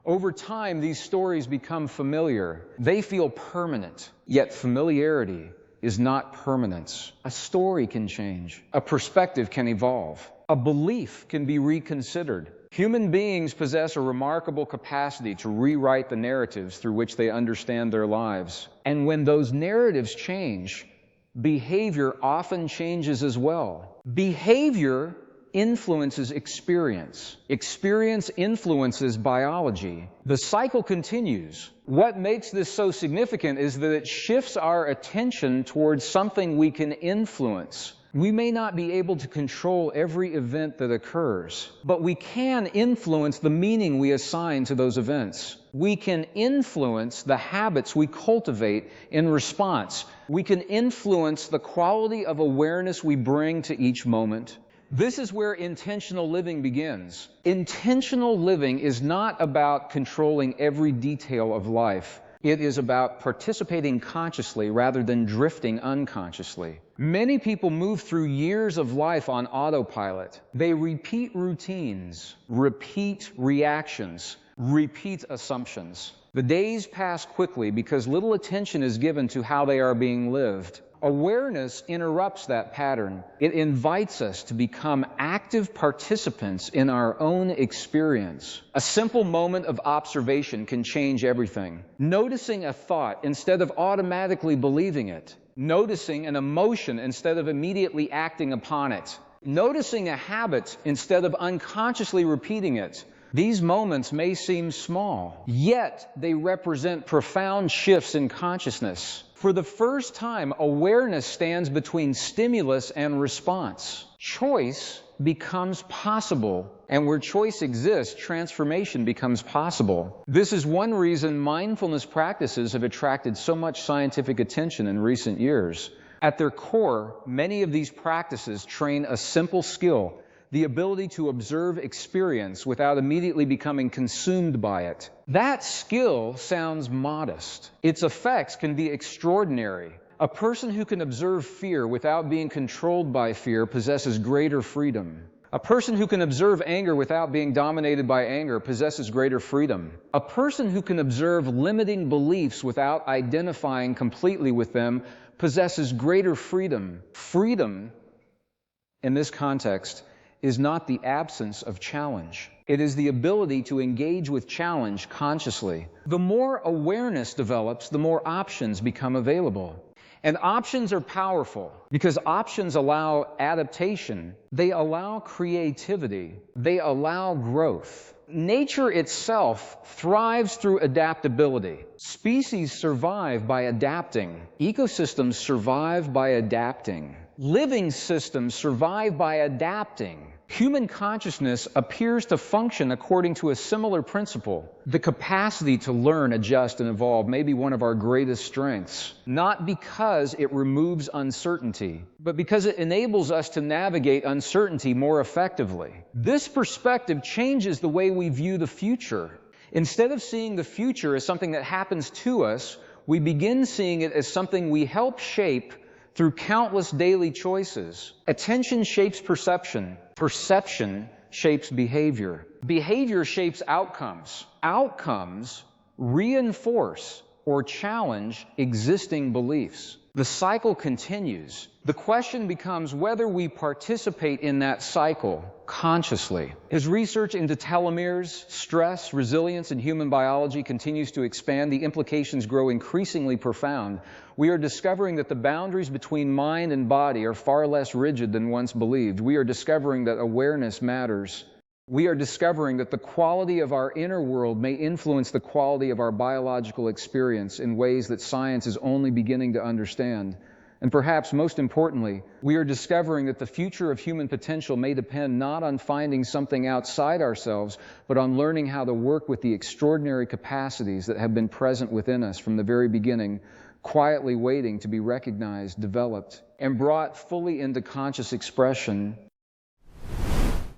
Over time, these stories become familiar. They feel permanent, yet familiarity is not permanence. A story can change. A perspective can evolve. A belief can be reconsidered. Human beings possess a remarkable capacity to rewrite the narratives through which they understand their lives. And when those narratives change, behavior often changes as well. Behavior influences experience. Experience influences biology. The cycle continues. What makes this so significant is that it shifts our attention towards something we can influence, We may not be able to control every event that occurs, but we can influence the meaning we assign to those events. We can influence the habits we cultivate in response. We can influence the quality of awareness we bring to each moment. This is where intentional living begins. Intentional living is not about controlling every detail of life. It is about participating consciously rather than drifting unconsciously. Many people move through years of life on autopilot. They repeat routines, repeat reactions, repeat assumptions. The days pass quickly because little attention is given to how they are being lived. Awareness interrupts that pattern. It invites us to become active participants in our own experience. A simple moment of observation can change everything. Noticing a thought instead of automatically believing it. Noticing an emotion instead of immediately acting upon it. Noticing a habit instead of unconsciously repeating it. These moments may seem small, yet they represent profound shifts in consciousness. For the first time, awareness stands between stimulus and response. Choice becomes possible, and where choice exists, transformation becomes possible. This is one reason mindfulness practices have attracted so much scientific attention in recent years. At their core, many of these practices train a simple skill: the ability to observe experience without immediately becoming consumed by it. That skill sounds modest. Its effects can be extraordinary. A person who can observe fear without being controlled by fear possesses greater freedom. A person who can observe anger without being dominated by anger possesses greater freedom. A person who can observe limiting beliefs without identifying completely with them possesses greater freedom. Freedom, in this context, is not the absence of challenge. It is the ability to engage with challenge consciously. The more awareness develops, the more options become available. And options are powerful because options allow adaptation, they allow creativity, they allow growth. Nature itself thrives through adaptability. Species survive by adapting. Ecosystems survive by adapting. Living systems survive by adapting. Human consciousness appears to function according to a similar principle. The capacity to learn, adjust, and evolve may be one of our greatest strengths, not because it removes uncertainty, but because it enables us to navigate uncertainty more effectively. This perspective changes the way we view the future. Instead of seeing the future as something that happens to us, we begin seeing it as something we help shape through countless daily choices. Attention shapes perception. Perception shapes behavior. Behavior shapes outcomes. Outcomes reinforce or challenge existing beliefs. The cycle continues. The question becomes whether we participate in that cycle consciously. As research into telomeres, stress, resilience, and human biology continues to expand, the implications grow increasingly profound. We are discovering that the boundaries between mind and body are far less rigid than once believed. We are discovering that awareness matters. We are discovering that the quality of our inner world may influence the quality of our biological experience in ways that science is only beginning to understand. And perhaps most importantly, we are discovering that the future of human potential may depend not on finding something outside ourselves, but on learning how to work with the extraordinary capacities that have been present within us from the very beginning, quietly waiting to be recognized, developed, and brought fully into conscious expression.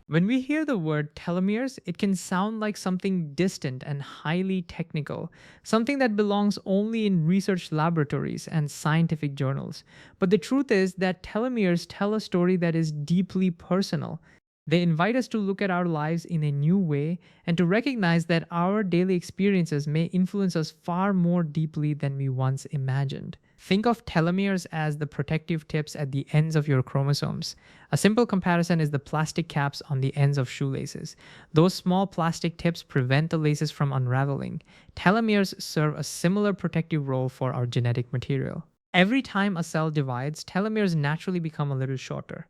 When we hear the word telomeres, it can sound like something distant and highly technical, something that belongs only in research laboratories and scientific journals. But the truth is that telomeres tell a story that is deeply personal. They invite us to look at our lives in a new way and to recognize that our daily experiences may influence us far more deeply than we once imagined. Think of telomeres as the protective tips at the ends of your chromosomes. A simple comparison is the plastic caps on the ends of shoelaces. Those small plastic tips prevent the laces from unraveling. Telomeres serve a similar protective role for our genetic material. Every time a cell divides, telomeres naturally become a little shorter.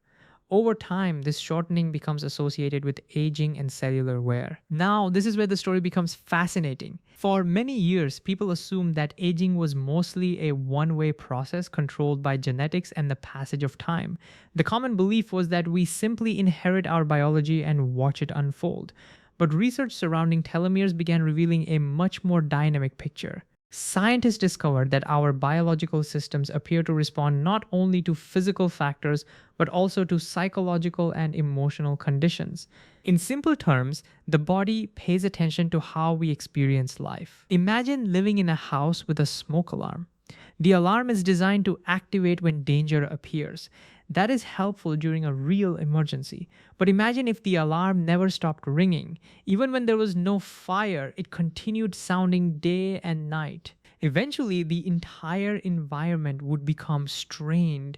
Over time, this shortening becomes associated with aging and cellular wear. Now, this is where the story becomes fascinating. For many years, people assumed that aging was mostly a one-way process controlled by genetics and the passage of time. The common belief was that we simply inherit our biology and watch it unfold. But research surrounding telomeres began revealing a much more dynamic picture. Scientists discovered that our biological systems appear to respond not only to physical factors, but also to psychological and emotional conditions. In simple terms, the body pays attention to how we experience life. Imagine living in a house with a smoke alarm. The alarm is designed to activate when danger appears. That is helpful during a real emergency. But imagine if the alarm never stopped ringing. Even when there was no fire, it continued sounding day and night. Eventually, the entire environment would become strained.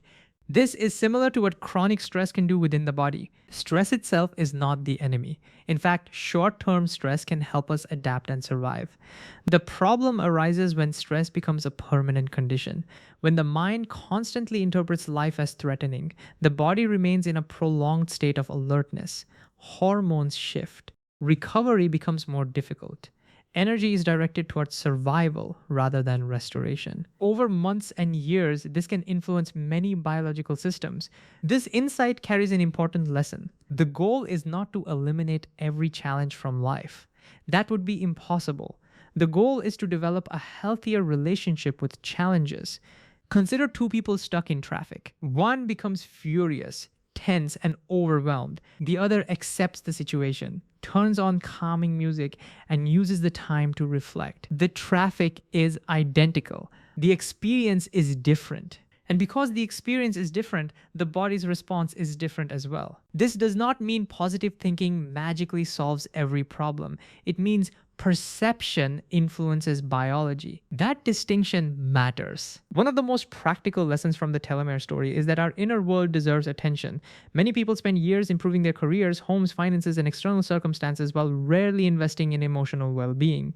This is similar to what chronic stress can do within the body. Stress itself is not the enemy. In fact, short-term stress can help us adapt and survive. The problem arises when stress becomes a permanent condition. When the mind constantly interprets life as threatening, the body remains in a prolonged state of alertness. Hormones shift. Recovery becomes more difficult. Energy is directed towards survival rather than restoration. Over months and years, this can influence many biological systems. This insight carries an important lesson. The goal is not to eliminate every challenge from life. That would be impossible. The goal is to develop a healthier relationship with challenges. Consider two people stuck in traffic. One becomes furious, tense, and overwhelmed. The other accepts the situation, turns on calming music, and uses the time to reflect. The traffic is identical. The experience is different. And because the experience is different, the body's response is different as well. This does not mean positive thinking magically solves every problem. It means perception influences biology. That distinction matters. One of the most practical lessons from the telomere story is that our inner world deserves attention. Many people spend years improving their careers, homes, finances, and external circumstances while rarely investing in emotional well-being.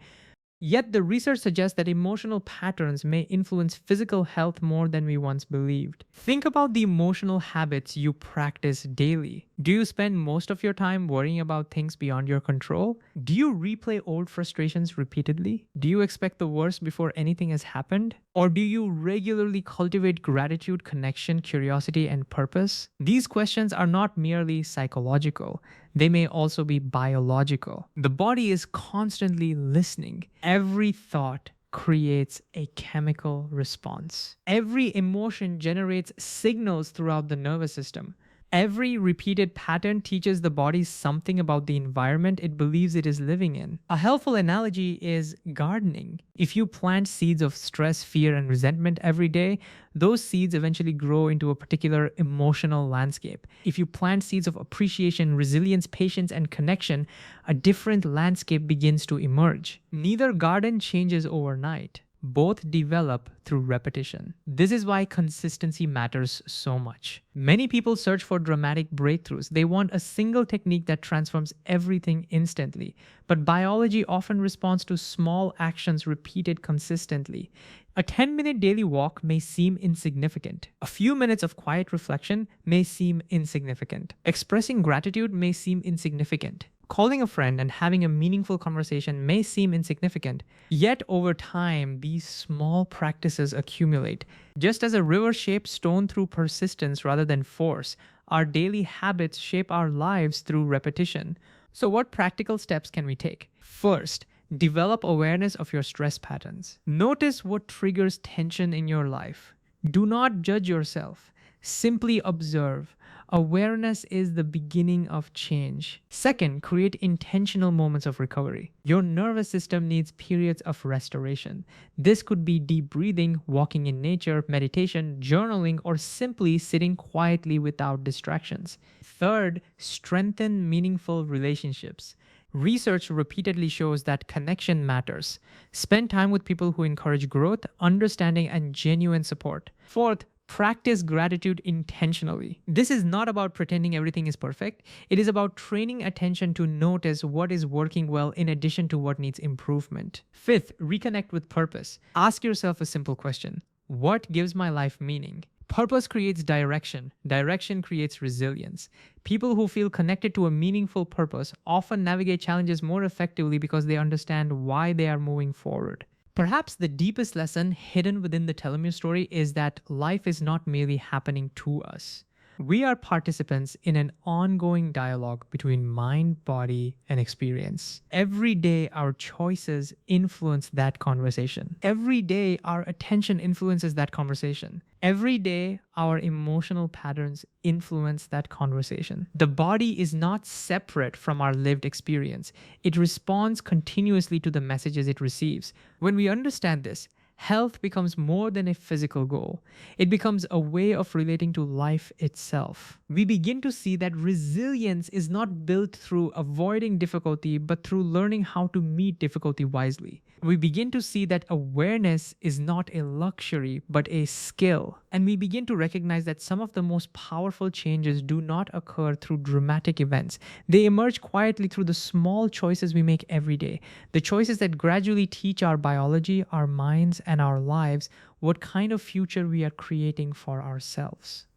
Yet the research suggests that emotional patterns may influence physical health more than we once believed. Think about the emotional habits you practice daily. Do you spend most of your time worrying about things beyond your control? Do you replay old frustrations repeatedly? Do you expect the worst before anything has happened? Or do you regularly cultivate gratitude, connection, curiosity, and purpose? These questions are not merely psychological. They may also be biological. The body is constantly listening. Every thought creates a chemical response. Every emotion generates signals throughout the nervous system. Every repeated pattern teaches the body something about the environment it believes it is living in. A helpful analogy is gardening. If you plant seeds of stress, fear, and resentment every day, those seeds eventually grow into a particular emotional landscape. If you plant seeds of appreciation, resilience, patience, and connection, a different landscape begins to emerge. Neither garden changes overnight. Both develop through repetition. This is why consistency matters so much. Many people search for dramatic breakthroughs. They want a single technique that transforms everything instantly. But biology often responds to small actions repeated consistently. A 10-minute daily walk may seem insignificant. A few minutes of quiet reflection may seem insignificant. Expressing gratitude may seem insignificant. Calling a friend and having a meaningful conversation may seem insignificant, yet over time, these small practices accumulate. Just as a river shapes stone through persistence rather than force, our daily habits shape our lives through repetition. So what practical steps can we take? First, develop awareness of your stress patterns. Notice what triggers tension in your life. Do not judge yourself. Simply observe. Awareness is the beginning of change. Second, create intentional moments of recovery. Your nervous system needs periods of restoration. This could be deep breathing, walking in nature, meditation, journaling, or simply sitting quietly without distractions. Third, strengthen meaningful relationships. Research repeatedly shows that connection matters. Spend time with people who encourage growth, understanding, and genuine support. Fourth, practice gratitude intentionally. This is not about pretending everything is perfect. It is about training attention to notice what is working well in addition to what needs improvement. Fifth, reconnect with purpose. Ask yourself a simple question. What gives my life meaning? Purpose creates direction. Direction creates resilience. People who feel connected to a meaningful purpose often navigate challenges more effectively because they understand why they are moving forward. Perhaps the deepest lesson hidden within the telomere story is that life is not merely happening to us. We are participants in an ongoing dialogue between mind, body, and experience. Every day, our choices influence that conversation. Every day, our attention influences that conversation. Every day, our emotional patterns influence that conversation. The body is not separate from our lived experience. It responds continuously to the messages it receives. When we understand this, health becomes more than a physical goal. It becomes a way of relating to life itself. We begin to see that resilience is not built through avoiding difficulty, but through learning how to meet difficulty wisely. We begin to see that awareness is not a luxury, but a skill. And we begin to recognize that some of the most powerful changes do not occur through dramatic events. They emerge quietly through the small choices we make every day, the choices that gradually teach our biology, our minds, and our lives what kind of future we are creating for ourselves.